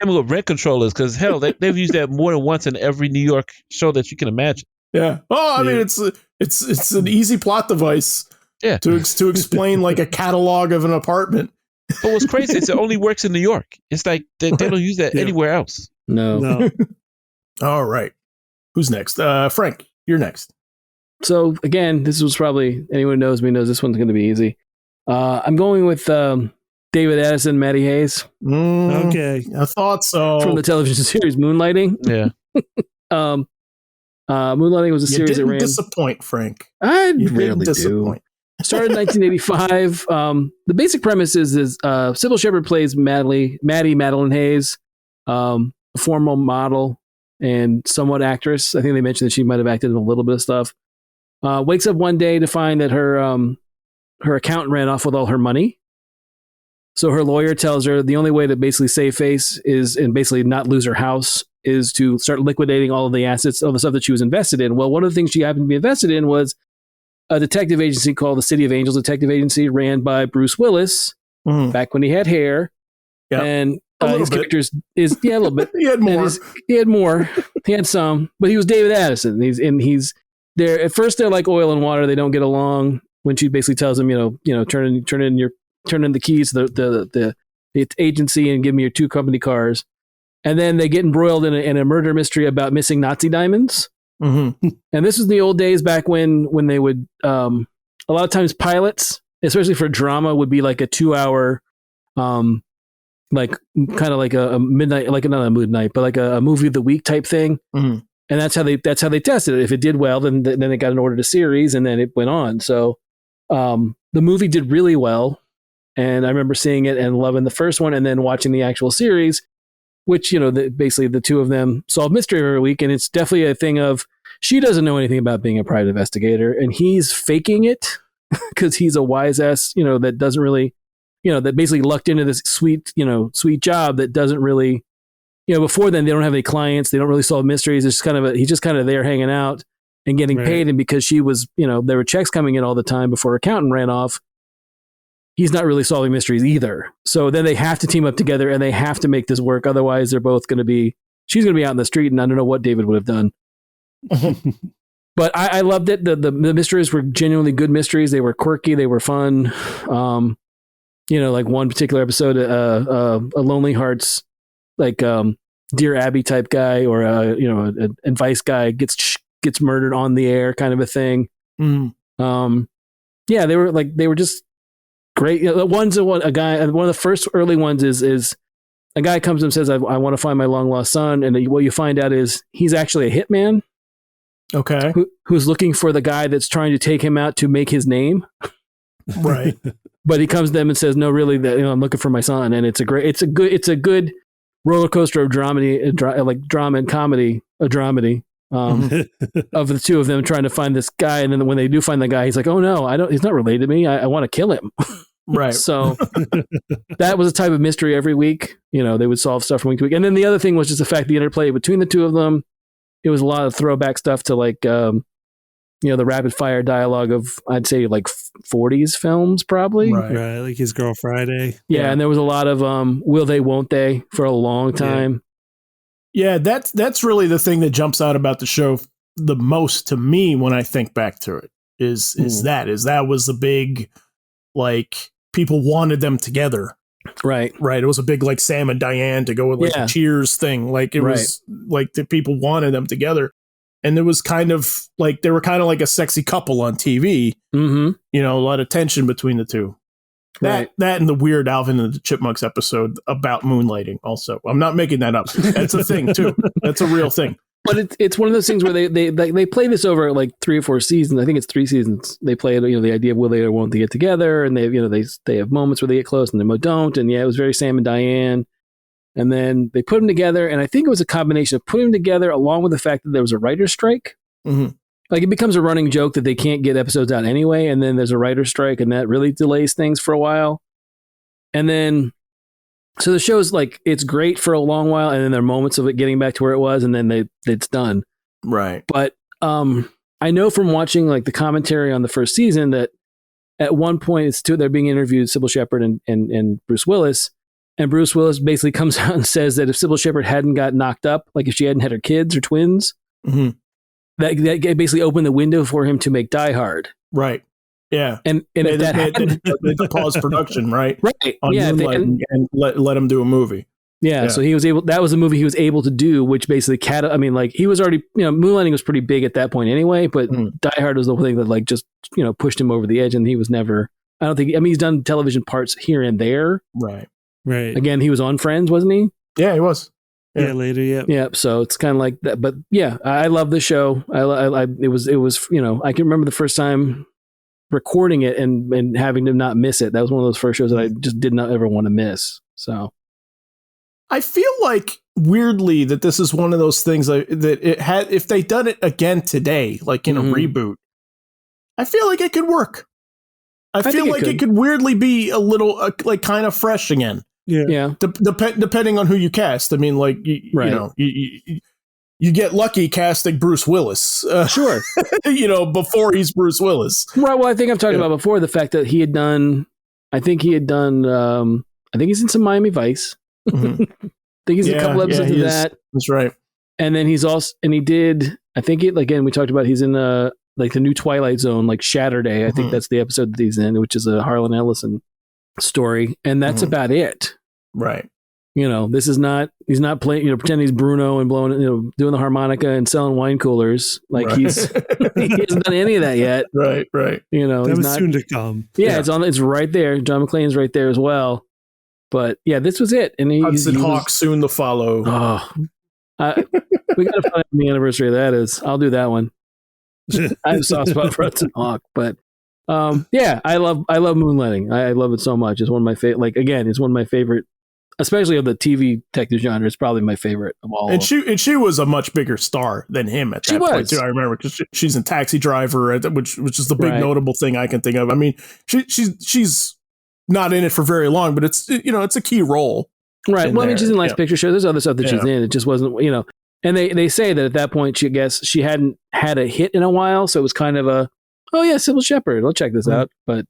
[SPEAKER 3] me what rent control is, because hell, they've used that more than once in every New York show that you can imagine.
[SPEAKER 1] Yeah. Oh, I mean, it's an easy plot device.
[SPEAKER 3] Yeah.
[SPEAKER 1] To explain like a catalog of an apartment.
[SPEAKER 3] But what's crazy is it only works in New York. It's like they don't use that anywhere else.
[SPEAKER 2] No.
[SPEAKER 1] All right. Who's next? Frank, you're next.
[SPEAKER 2] So again, this was probably, anyone who knows me knows this one's going to be easy. I'm going with David Addison, Matty Hayes.
[SPEAKER 4] Okay.
[SPEAKER 1] I thought so.
[SPEAKER 2] From the television series Moonlighting.
[SPEAKER 3] Yeah.
[SPEAKER 2] Moonlighting was a series that ran.
[SPEAKER 1] Disappoint, Frank.
[SPEAKER 2] I rarely do. Started in 1985. The basic premise is Sybil Shepherd plays Maddie Madeline Hayes, a former model and somewhat actress. I think they mentioned that she might have acted in a little bit of stuff. Wakes up one day to find that her accountant ran off with all her money. So her lawyer tells her the only way to basically save face and basically not lose her house is to start liquidating all of the assets, all the stuff that she was invested in. Well, one of the things she happened to be invested in was a detective agency called the City of Angels Detective Agency, ran by Bruce Willis back when he had hair. Yep. And his character is a little bit.
[SPEAKER 1] He had more.
[SPEAKER 2] He had more. He had some, but he was David Addison. He's there at first. They're like oil and water. They don't get along. When she basically tells him, turn in the keys to the agency and give me your 2 company cars, and then they get embroiled in a murder mystery about missing Nazi diamonds.
[SPEAKER 1] Mm-hmm.
[SPEAKER 2] And this was the old days back when they would a lot of times pilots, especially for drama, would be like a 2-hour like kind of like a midnight, like not a midnight, but like a movie of the week type thing.
[SPEAKER 1] Mm-hmm.
[SPEAKER 2] And that's how they tested it. If it did well, then it got an order to series, and then it went on. So the movie did really well, and I remember seeing it and loving the first one, and then watching the actual series, which basically the 2 of them solve mystery every week, and it's definitely a thing of she doesn't know anything about being a private investigator, and he's faking it because he's a wise ass, that doesn't really, that basically lucked into this sweet job that doesn't really. Before then, they don't have any clients. They don't really solve mysteries. It's just he's just kind of there hanging out and getting paid. And because she was, there were checks coming in all the time before her accountant ran off, he's not really solving mysteries either. So then they have to team up together and they have to make this work. Otherwise, they're both going to be, she's going to be out in the street, and I don't know what David would have done. But I loved it. The mysteries were genuinely good mysteries. They were quirky. They were fun. Like one particular episode, a Lonely Hearts, like Dear Abby type guy, or an advice guy gets murdered on the air, kind of a thing.
[SPEAKER 1] Mm.
[SPEAKER 2] They were just great. One of the first early ones is a guy comes and says, I want to find my long lost son, and what you find out is he's actually a hitman.
[SPEAKER 1] Okay.
[SPEAKER 2] Who's looking for the guy that's trying to take him out to make his name.
[SPEAKER 1] Right.
[SPEAKER 2] But he comes to them and says, no, really, I'm looking for my son. And it's a good roller coaster of drama and comedy, a dramedy, of the 2 of them trying to find this guy. And then when they do find the guy, he's like, oh no, he's not related to me. I want to kill him.
[SPEAKER 1] Right.
[SPEAKER 2] So that was a type of mystery every week. They would solve stuff from week to week. And then the other thing was just the fact the interplay between the 2 of them. It was a lot of throwback stuff to like, the rapid fire dialogue of, I'd say, like 40s films, probably.
[SPEAKER 4] Right. Like His Girl Friday.
[SPEAKER 2] Yeah. And there was a lot of will they, won't they for a long time.
[SPEAKER 1] Yeah, that's really the thing that jumps out about the show the most to me when I think back to it is that was the big, like, people wanted them together.
[SPEAKER 2] Right.
[SPEAKER 1] It was a big, like, Sam and Diane to go with, like, the Cheers thing. Like, it was like the people wanted them together. And it was kind of like, they were kind of like a sexy couple on TV. Mm-hmm. A lot of tension between the 2. That and the weird Alvin and the Chipmunks episode about moonlighting also. I'm not making that up. That's a thing too. That's a real thing.
[SPEAKER 2] But it's one of those things where they play this over like 3 or 4 seasons. I think it's 3 seasons. They play the idea of will they or won't they get together, and they have moments where they get close and they don't. And it was very Sam and Diane. And then they put them together, and I think it was a combination of putting them together along with the fact that there was a writer's strike. Mm-hmm. Like, it becomes a running joke that they can't get episodes out anyway, and then there's a writer's strike, and that really delays things for a while. And then, so the show's like, it's great for a long while, and then there are moments of it getting back to where it was, and then it's done.
[SPEAKER 1] Right.
[SPEAKER 2] But I know from watching like the commentary on the first season that at one point they're being interviewed, Sybil Shepherd and Bruce Willis. And Bruce Willis basically comes out and says that if Sybil Shepherd hadn't got knocked up, like if she hadn't had her kids or twins, that basically opened the window for him to make Die Hard.
[SPEAKER 1] Right. Yeah.
[SPEAKER 2] And if that happened,
[SPEAKER 1] they pause production, right?
[SPEAKER 2] Right.
[SPEAKER 1] On and let him do a movie.
[SPEAKER 2] Yeah. So he was able. That was a movie he was able to do, which basically he was already, Moonlighting was pretty big at that point anyway. But Die Hard was the thing that like just pushed him over the edge, and he was never. I don't think. He's done television parts here and there.
[SPEAKER 1] Right.
[SPEAKER 4] Right.
[SPEAKER 2] Again, he was on Friends, wasn't he?
[SPEAKER 1] Yeah, he was.
[SPEAKER 4] Yeah, later. Yeah.
[SPEAKER 2] Yeah. So it's kind of like that. But yeah, I love the show. It was. I can remember the first time recording it and having to not miss it. That was one of those first shows that I just did not ever want to miss. So.
[SPEAKER 1] I feel like weirdly that this is one of those things that it had, if they done it again today, like in a reboot, I feel like it could work. I feel like it could weirdly be a little like kind of fresh again.
[SPEAKER 2] Yeah.
[SPEAKER 1] Depending on who you cast. I mean, like, you get lucky casting Bruce Willis.
[SPEAKER 2] Sure.
[SPEAKER 1] Before he's Bruce Willis.
[SPEAKER 2] Right. Well, I think I've talked about before the fact that I think he's in some Miami Vice.
[SPEAKER 1] Mhm.
[SPEAKER 2] I think he's a couple episodes of that.
[SPEAKER 1] That's right.
[SPEAKER 2] And then he's also, and he did, I think it, again, we talked about he's in like the new Twilight Zone, like Shatterday. I think that's the episode that he's in, which is a Harlan Ellison story. And that's about it.
[SPEAKER 1] Right.
[SPEAKER 2] You know, this is not, he's not playing, pretending he's Bruno and blowing, doing the harmonica and selling wine coolers. Like he hasn't done any of that yet.
[SPEAKER 1] Right.
[SPEAKER 4] That was soon to come.
[SPEAKER 2] Yeah, it's right there. John McClane's right there as well. But yeah, this was it. And
[SPEAKER 1] Hudson Hawk soon to follow.
[SPEAKER 2] Oh, we got to find the anniversary of that is. I'll do that one. I have a soft spot for Hudson Hawk, but yeah, I love Moonlighting. I love it so much. It's one of my favorite. Like again, it's one of my favorite, especially of the TV detective genre. It's probably my favorite of all.
[SPEAKER 1] And she was a much bigger star than him at that point too. I remember because she's in Taxi Driver, which is the big notable thing I can think of. I mean, she's not in it for very long, but it's it's a key role.
[SPEAKER 2] Right. Well, I mean, she's in Last Picture Show. There's other stuff that she's in. It just wasn't, And they say that at that point, she hadn't had a hit in a while, so it was kind of a, oh yeah, Sybil Shepherd, I'll check this out. But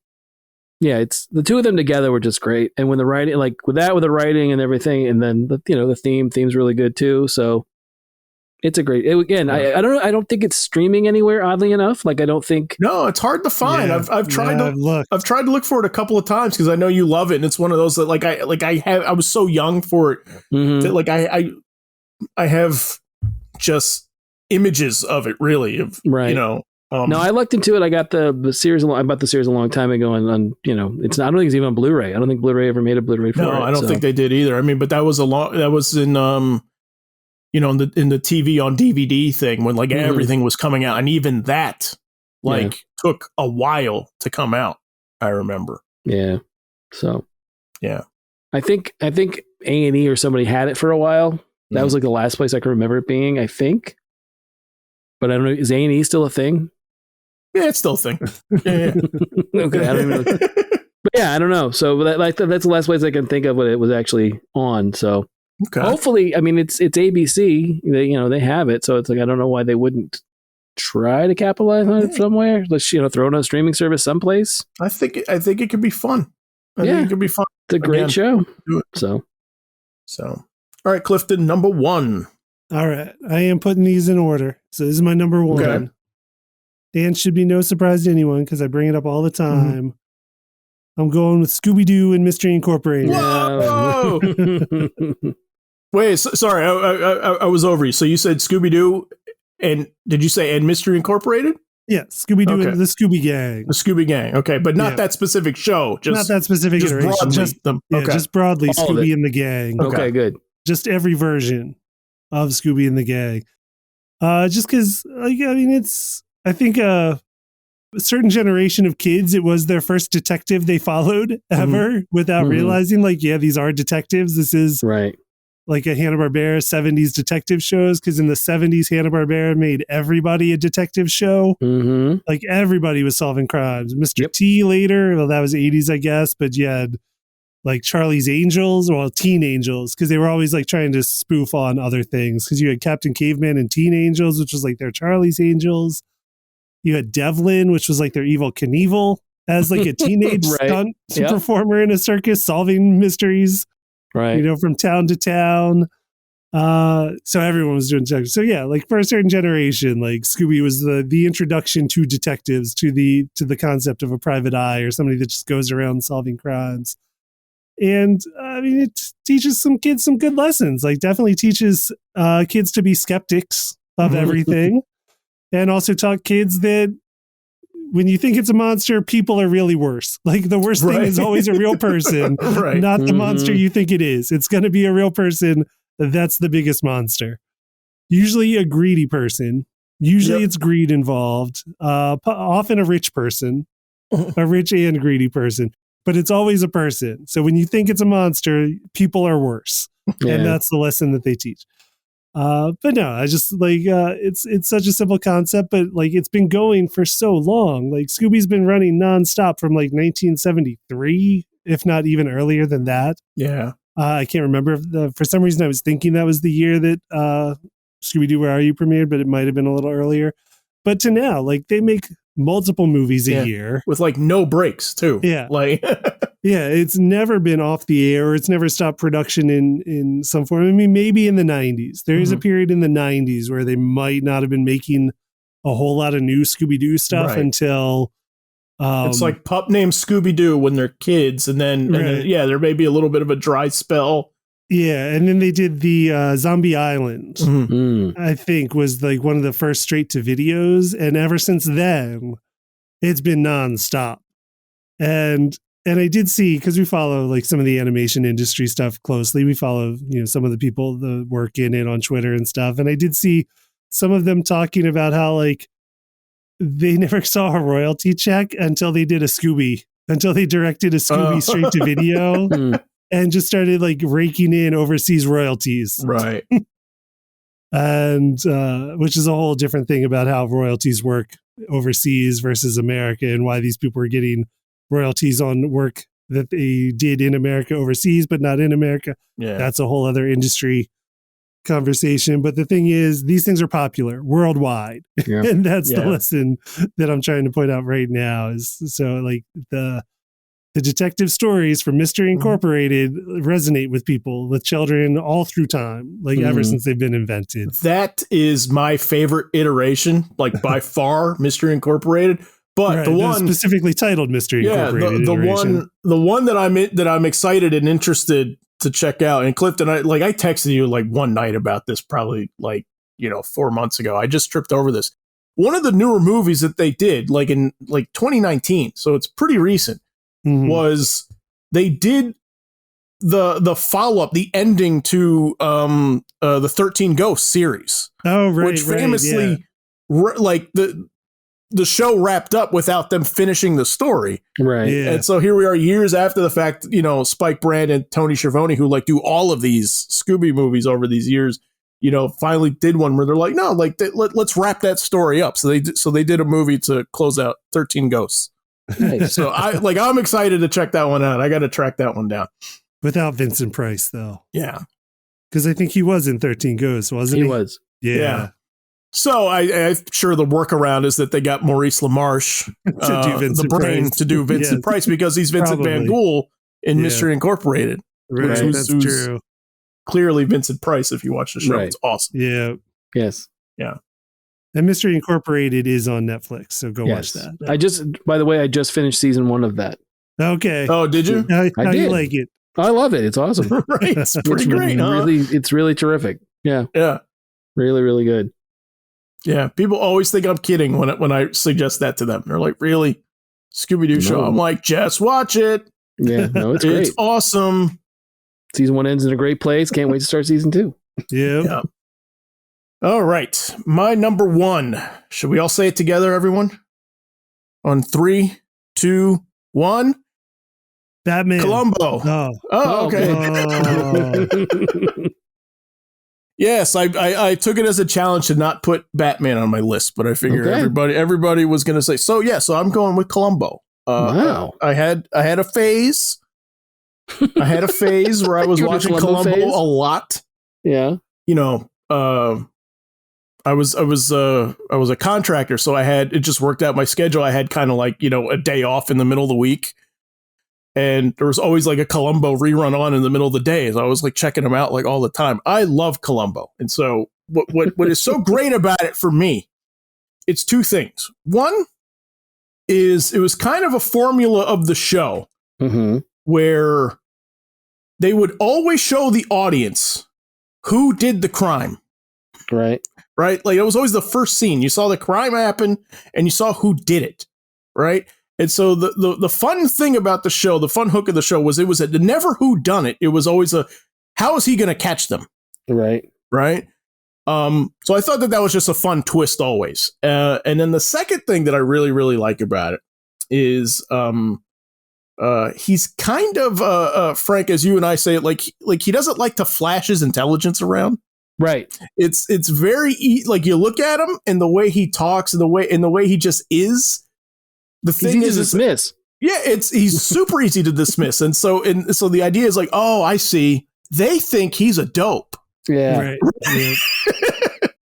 [SPEAKER 2] yeah, it's the two of them together were just great. And when the writing, like with the writing and everything, and then the theme's really good too. So it's a great. I don't know. I don't think it's streaming anywhere. Oddly enough, like I don't think.
[SPEAKER 1] No, it's hard to find. Yeah, I've tried to look. I've tried to look for it a couple of times because I know you love it, and it's one of those that I was so young for it that I have just images of it really no,
[SPEAKER 2] I looked into it. I got the series. I bought the series a long time ago, and it's not. I don't think it's even on Blu-ray. I don't think Blu-ray ever made a Blu-ray for it.
[SPEAKER 1] No, I don't think they did either. I mean, but that was in in the TV on DVD thing when everything was coming out, and even that took a while to come out. I remember.
[SPEAKER 2] Yeah. So.
[SPEAKER 1] Yeah.
[SPEAKER 2] I think A&E or somebody had it for a while. That was like the last place I can remember it being. I think. But I don't know. Is A&E still a thing?
[SPEAKER 1] Yeah, it's still a thing. Yeah.
[SPEAKER 2] Okay, I don't even know. But yeah, I don't know. So that's the last place I can think of when it was actually on. So hopefully, I mean, it's ABC. They have it. So it's like I don't know why they wouldn't try to capitalize on it somewhere. Let's throw it on a streaming service someplace.
[SPEAKER 1] I think it could be fun. I think it could be fun.
[SPEAKER 2] It's a great show. So
[SPEAKER 1] all right, Clifton, number 1.
[SPEAKER 4] All right, I am putting these in order. So this is my number 1.
[SPEAKER 1] Okay.
[SPEAKER 4] And should be no surprise to anyone because I bring it up all the time. I'm going with Scooby-Doo and Mystery Incorporated.
[SPEAKER 1] Whoa! Wait, sorry, I was over you. So you said Scooby-Doo, and did you say and Mystery Incorporated?
[SPEAKER 4] Yeah, Scooby-Doo and the Scooby Gang.
[SPEAKER 1] The Scooby Gang, okay, but not that specific show.
[SPEAKER 4] Not that specific iteration. Just broadly, Scooby and the Gang.
[SPEAKER 2] Okay, good.
[SPEAKER 4] Just every version of Scooby and the Gang. Just because, I think a certain generation of kids, it was their first detective they followed ever without realizing, these are detectives. This is like a Hanna-Barbera 70s detective shows, because in the 70s, Hanna-Barbera made everybody a detective show. Like everybody was solving crimes. Mr. T later, well, that was 80s, I guess, but you had like Charlie's Angels, Teen Angels, because they were always trying to spoof on other things, because you had Captain Caveman and Teen Angels, which was their Charlie's Angels. You had Devlin, which was their Evil Knievel, as a teenage stunt performer in a circus solving mysteries, from town to town. So everyone was doing detectives. So yeah, for a certain generation, Scooby was the introduction to detectives, to the concept of a private eye or somebody that just goes around solving crimes. And it teaches some kids some good lessons. Definitely teaches kids to be skeptics of everything, and also taught kids that when you think it's a monster, people are really worse. The worst thing is always a real person, not the monster you think it is. It's going to be a real person. That's the biggest monster. Usually a greedy person. Usually it's greed involved. Often a rich person, a rich and greedy person. But it's always a person. So when you think it's a monster, people are worse. And that's the lesson that they teach. But no, I just it's such a simple concept, but it's been going for so long. Scooby's been running nonstop from 1973, if not even earlier than that.
[SPEAKER 1] Yeah.
[SPEAKER 4] I can't remember. For some reason, I was thinking that was the year that Scooby-Doo, Where Are You premiered, but it might have been a little earlier. But to now, they make multiple movies a year
[SPEAKER 1] with no breaks too.
[SPEAKER 4] Yeah. Yeah, it's never been off the air, or it's never stopped production in some form. I mean, maybe in the 90s. There is a period in the 90s where they might not have been making a whole lot of new Scooby-Doo stuff until...
[SPEAKER 1] it's like pup named Scooby-Doo when they're kids, and then there may be a little bit of a dry spell.
[SPEAKER 4] Yeah, and then they did the Zombie Island, I think, was like one of the first straight-to-videos, and ever since then, it's been nonstop. And I did see, because we follow like some of the animation industry stuff closely. We follow, some of the people that work in it on Twitter and stuff. And I did see some of them talking about how like they never saw a royalty check until they did until they directed a Scooby straight to video and just started like raking in overseas royalties.
[SPEAKER 1] Right.
[SPEAKER 4] And which is a whole different thing about how royalties work overseas versus America, and why these people are getting royalties on work that they did in America overseas, but not in America.
[SPEAKER 1] Yeah.
[SPEAKER 4] That's a whole other industry conversation. But the thing is, these things are popular worldwide. Yeah. And that's the lesson that I'm trying to point out right now is so like the detective stories from Mystery Incorporated resonate with people, with children all through time, like ever since they've been invented.
[SPEAKER 1] That is my favorite iteration, like by far, Mystery Incorporated. But the one
[SPEAKER 4] specifically titled Mystery Incorporated,
[SPEAKER 1] the one that I'm excited and interested to check out. And Clifton, I texted you like one night about this, probably 4 months ago. I just tripped over this. One of the newer movies that they did, like in 2019, so it's pretty recent, was they did the follow up, the ending to the 13 Ghosts series.
[SPEAKER 4] Oh, right,
[SPEAKER 1] which famously, the show wrapped up without them finishing the story.
[SPEAKER 2] Right.
[SPEAKER 4] Yeah.
[SPEAKER 1] And so here we are years after the fact, Spike Brand and Tony Schiavone, who do all of these Scooby movies over these years, finally did one where they're like, no, let's wrap that story up. So they did a movie to close out 13 Ghosts. Nice. So I'm excited to check that one out. I got to track that one down.
[SPEAKER 4] Without Vincent Price though.
[SPEAKER 1] Yeah.
[SPEAKER 4] Because I think he was in 13 Ghosts, wasn't he?
[SPEAKER 2] He was.
[SPEAKER 4] Yeah.
[SPEAKER 1] So I'm sure the workaround is that they got Maurice LaMarche to do Vincent Price because he's Vincent Van Gogh in Mystery Incorporated.
[SPEAKER 4] Right, that's true.
[SPEAKER 1] Clearly Vincent Price if you watch the show. Right. It's awesome.
[SPEAKER 4] Yeah.
[SPEAKER 2] Yes.
[SPEAKER 1] Yeah.
[SPEAKER 4] And Mystery Incorporated is on Netflix, so go watch that.
[SPEAKER 2] By the way, I just finished season 1 of that.
[SPEAKER 4] Okay.
[SPEAKER 1] Oh, did you?
[SPEAKER 4] How do you like it?
[SPEAKER 2] I love it. It's awesome.
[SPEAKER 1] Right. It's pretty great.
[SPEAKER 2] It's really terrific. Yeah.
[SPEAKER 1] Yeah.
[SPEAKER 2] Really, really good.
[SPEAKER 1] Yeah, people always think I'm kidding when I suggest that to them. They're like, really? Scooby-Doo show? I'm like, just watch it.
[SPEAKER 2] Yeah, no, it's great.
[SPEAKER 1] It's awesome.
[SPEAKER 2] Season 1 ends in a great place. Can't wait to start season 2.
[SPEAKER 4] Yeah.
[SPEAKER 1] All right. My number 1. Should we all say it together, everyone? On 3, 2, 1.
[SPEAKER 4] Batman.
[SPEAKER 1] Columbo. Oh, okay. Yes, I took it as a challenge to not put Batman on my list, but I figured everybody was going to say so. Yeah, so I'm going with Columbo.
[SPEAKER 2] Wow,
[SPEAKER 1] I had a phase. I had a phase where I was watching Columbo a lot.
[SPEAKER 2] Yeah,
[SPEAKER 1] I was a contractor, so it just worked out my schedule. I had kind of a day off in the middle of the week. And there was always a Columbo rerun on in the middle of the day. So I was checking them out all the time. I love Columbo. And so what is so great about it for me, it's 2 things. One is it was kind of a formula of the show where they would always show the audience who did the crime.
[SPEAKER 2] Right.
[SPEAKER 1] Right. It was always the first scene. You saw the crime happen and you saw who did it. Right. And so the fun thing about the show, the fun hook of the show was it was never who done it. It was always how is he going to catch them?
[SPEAKER 2] Right.
[SPEAKER 1] Right. So I thought that was just a fun twist always. And then the second thing that I really, really like about it is he's kind of Frank, as you and I say it, he doesn't like to flash his intelligence around.
[SPEAKER 2] Right.
[SPEAKER 1] It's very you look at him and the way he talks and the way he just is. The thing is,
[SPEAKER 2] dismiss.
[SPEAKER 1] Yeah, he's super easy to dismiss, and so the idea is oh, I see. They think he's a dope.
[SPEAKER 2] Yeah.
[SPEAKER 4] Right. Yeah.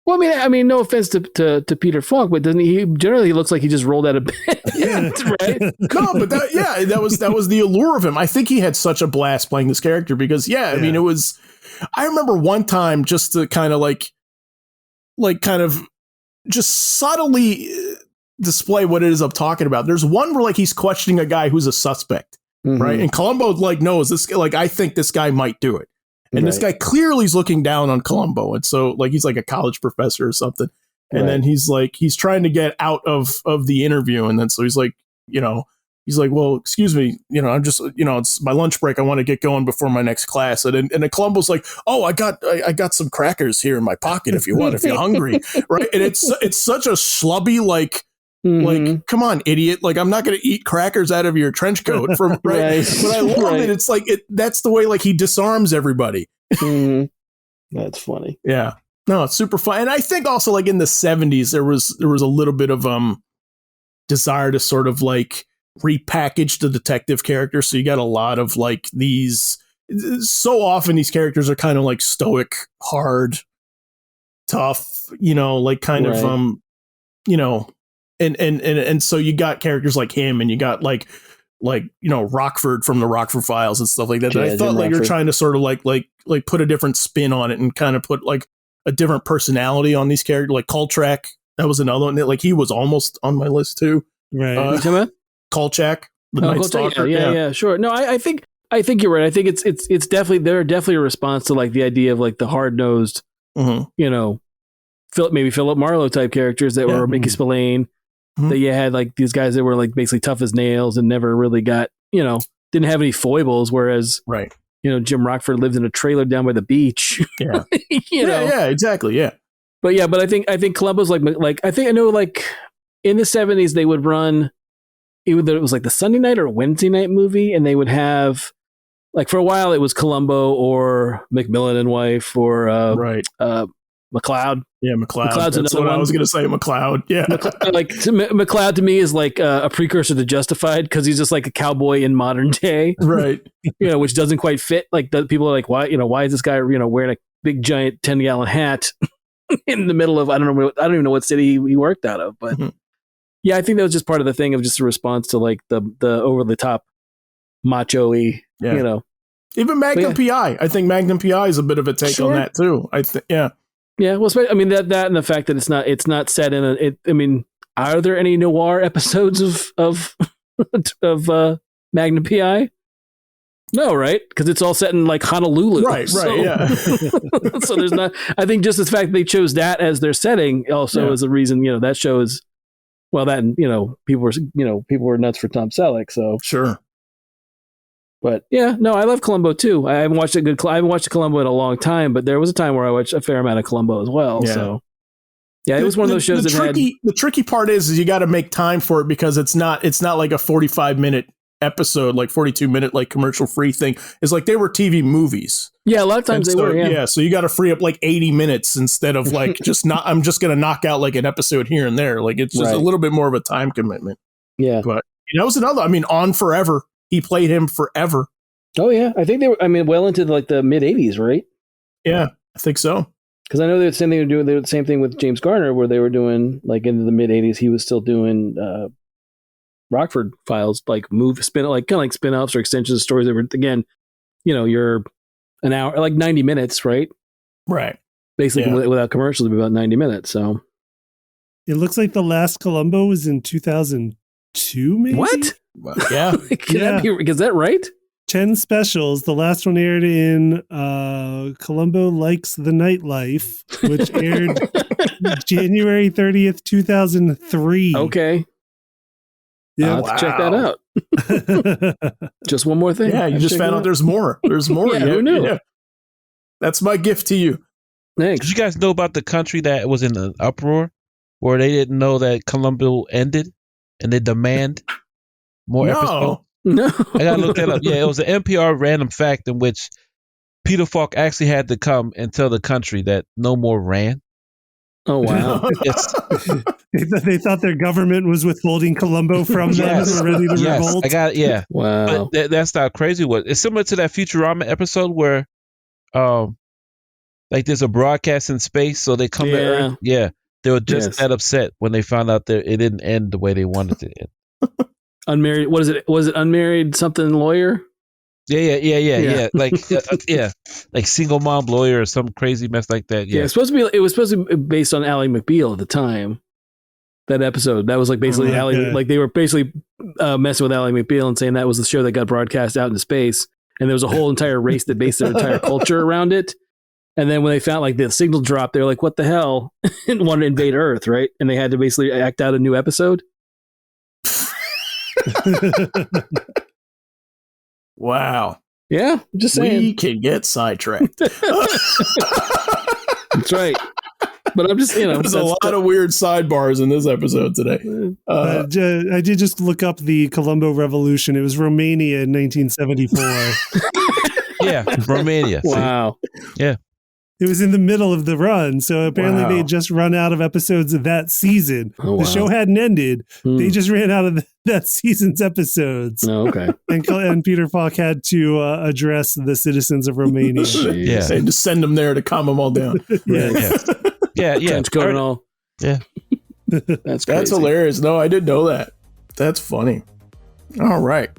[SPEAKER 2] Well, I mean, no offense to Peter Falk, but doesn't he generally looks like he just rolled out of bed?
[SPEAKER 1] Yeah,
[SPEAKER 2] right.
[SPEAKER 1] No, but that was the allure of him. I think he had such a blast playing this character because, I mean, it was. I remember one time just to kind of just subtly display what it is I'm talking about. There's one where like he's questioning a guy who's a suspect, right? And Columbo like knows this. Like I think this guy might do it. And this guy clearly is looking down on Columbo. And so like, he's like a college professor or something. And then he's trying to get out of the interview. And then, so he's like, he's like, well, excuse me, I'm just, it's my lunch break. I want to get going before my next class. And then Columbo's like, oh, I got some crackers here in my pocket if you want, if you're hungry. Right. And it's such a schlubby, like, come on, idiot. Like, I'm not going to eat crackers out of your trench coat from right. But I love it. It's like, that's the way, like, he disarms everybody.
[SPEAKER 2] That's funny.
[SPEAKER 1] Yeah. No, it's super fun. And I think also like in the 70s, there was a little bit of, desire to sort of like repackage the detective character. So you got a lot of like these, so often these characters are kind of like stoic, hard, tough, like kind of, and so you got characters like him, and you got like Rockford from the Rockford Files and stuff like that.
[SPEAKER 2] Yeah,
[SPEAKER 1] I thought like you're trying to sort of like put a different spin on it and kind of put like a different personality on these characters. Like Kolchak, that was another one. Like he was almost on my list too.
[SPEAKER 4] Right.
[SPEAKER 1] Kolchak, the Night Stalker.
[SPEAKER 2] Yeah, sure. No, I think you're right. I think it's definitely, they're definitely a response to like the idea of like the hard nosed, maybe Philip Marlowe type characters that were Mickey Spillane. That you had like these guys that were like basically tough as nails and never really got, didn't have any foibles. Whereas, Jim Rockford lived in a trailer down by the beach. Yeah.
[SPEAKER 1] Yeah, exactly. Yeah.
[SPEAKER 2] But I think Columbo's like I think I know like in the 70s they would run either it was like the Sunday night or Wednesday night movie, and they would have like for a while it was Columbo or Macmillan and Wife or McLeod.
[SPEAKER 1] Yeah, McLeod.
[SPEAKER 2] McLeod's
[SPEAKER 1] That's
[SPEAKER 2] another
[SPEAKER 1] what
[SPEAKER 2] one.
[SPEAKER 1] I was going to say. McLeod. Yeah.
[SPEAKER 2] McLeod to me is like a precursor to Justified because he's just like a cowboy in modern day.
[SPEAKER 1] Right.
[SPEAKER 2] Which doesn't quite fit. Like the people are like, why is this guy, wearing a big giant 10-gallon hat in the middle of, I don't even know what city he worked out of, but yeah, I think that was just part of the thing of just a response to like the over the top macho-y,
[SPEAKER 1] Even Magnum PI. I think Magnum PI is a bit of a take on that too. I think, yeah.
[SPEAKER 2] Yeah, well, I mean that and the fact that it's not set in I mean, are there any noir episodes of Magnum PI? No, right? Because it's all set in like Honolulu.
[SPEAKER 1] Right, yeah.
[SPEAKER 2] So there's not. I think just the fact that they chose that as their setting also is a reason. That shows. Well, that people were nuts for Tom Selleck. So
[SPEAKER 1] sure.
[SPEAKER 2] But yeah, no, I love Columbo too. I haven't watched a Columbo in a long time, but there was a time where I watched a fair amount of Columbo as well. Yeah. So yeah, it was one of those shows
[SPEAKER 1] the tricky part is you got to make time for it because it's not like a 45-minute episode, like 42-minute, like commercial free thing. It's like they were TV movies.
[SPEAKER 2] Yeah, a lot of times they were. Yeah.
[SPEAKER 1] So you got to free up like 80 minutes instead of like I'm just going to knock out like an episode here and there. Like it's just a little bit more of a time commitment.
[SPEAKER 2] Yeah.
[SPEAKER 1] But that was another, I mean, On Forever. He played him forever.
[SPEAKER 2] Oh yeah, I think they were. I mean, well into like the mid '80s, right?
[SPEAKER 1] Yeah, I think so.
[SPEAKER 2] Because I know the same thing. They were doing the same thing with James Garner, where they were doing like into the mid '80s. He was still doing Rockford Files, like spin-offs or extensions of stories that were again, you're an hour, like 90 minutes, right?
[SPEAKER 1] Right.
[SPEAKER 2] Basically, without commercials, it'd be about 90 minutes. So
[SPEAKER 4] it looks like the last Columbo was in 2002, maybe.
[SPEAKER 2] What?
[SPEAKER 1] Yeah.
[SPEAKER 2] Is that right?
[SPEAKER 4] 10 specials. The last one aired in Columbo Likes the Nightlife, which aired January 30th, 2003.
[SPEAKER 2] Okay.
[SPEAKER 4] Yeah.
[SPEAKER 2] I'll have to check that out. Just one more thing.
[SPEAKER 1] Yeah, you just found out there's more. There's more.
[SPEAKER 2] Yeah, who knew? Yeah.
[SPEAKER 1] That's my gift to you.
[SPEAKER 2] Thanks.
[SPEAKER 3] Did you guys know about the country that was in an uproar where they didn't know that Columbo ended and they demand more episodes?
[SPEAKER 2] No.
[SPEAKER 3] I gotta look that up. Yeah, it was an NPR random fact in which Peter Falk actually had to come and tell the country that no more ran.
[SPEAKER 2] Oh wow!
[SPEAKER 3] Yes.
[SPEAKER 4] They thought their government was withholding Columbo from them and were ready to revolt.
[SPEAKER 3] I got it. Yeah.
[SPEAKER 2] Wow.
[SPEAKER 3] But that's how crazy it was. It's similar to that Futurama episode where like there's a broadcast in space, so they come to Earth. Yeah, they were just that upset when they found out that it didn't end the way they wanted it to end.
[SPEAKER 2] Unmarried. What is it? Was it unmarried something lawyer?
[SPEAKER 3] Yeah. Like like single mom lawyer or some crazy mess like that. Yeah,
[SPEAKER 2] it was supposed to be based on Ally McBeal at the time. That episode, that was like basically Ally, like they were basically messing with Ally McBeal and saying that was the show that got broadcast out into space, and there was a whole entire race that based their entire culture around it. And then when they found like the signal dropped, they were like, "What the hell?" and wanted to invade Earth, right? And they had to basically act out a new episode.
[SPEAKER 1] Wow.
[SPEAKER 2] Yeah, just saying.
[SPEAKER 1] We can get sidetracked.
[SPEAKER 2] That's right. But I'm just,
[SPEAKER 1] there's a lot of weird sidebars in this episode today.
[SPEAKER 4] I did just look up the Colombo Revolution. It was Romania in 1974.
[SPEAKER 3] Yeah, Romania.
[SPEAKER 2] Wow.
[SPEAKER 3] Yeah.
[SPEAKER 4] It was in the middle of the run, so apparently they had just run out of episodes of that season. The show hadn't ended. They just ran out of that season's episodes.
[SPEAKER 2] Oh, okay.
[SPEAKER 4] And Peter Falk had to address the citizens of Romania.
[SPEAKER 1] Yeah, and just send them there to calm them all down.
[SPEAKER 3] Yeah.
[SPEAKER 2] Trench coat and all.
[SPEAKER 3] Yeah.
[SPEAKER 2] That's crazy.
[SPEAKER 1] That's hilarious. No, I didn't know that. That's funny. All right.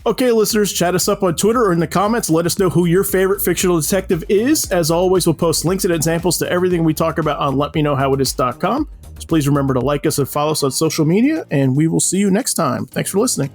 [SPEAKER 1] Okay, listeners, chat us up on Twitter or in the comments. Let us know who your favorite fictional detective is. As always, we'll post links and examples to everything we talk about on letmeknowhowitis.com. So please remember to like us and follow us on social media, and we will see you next time. Thanks for listening.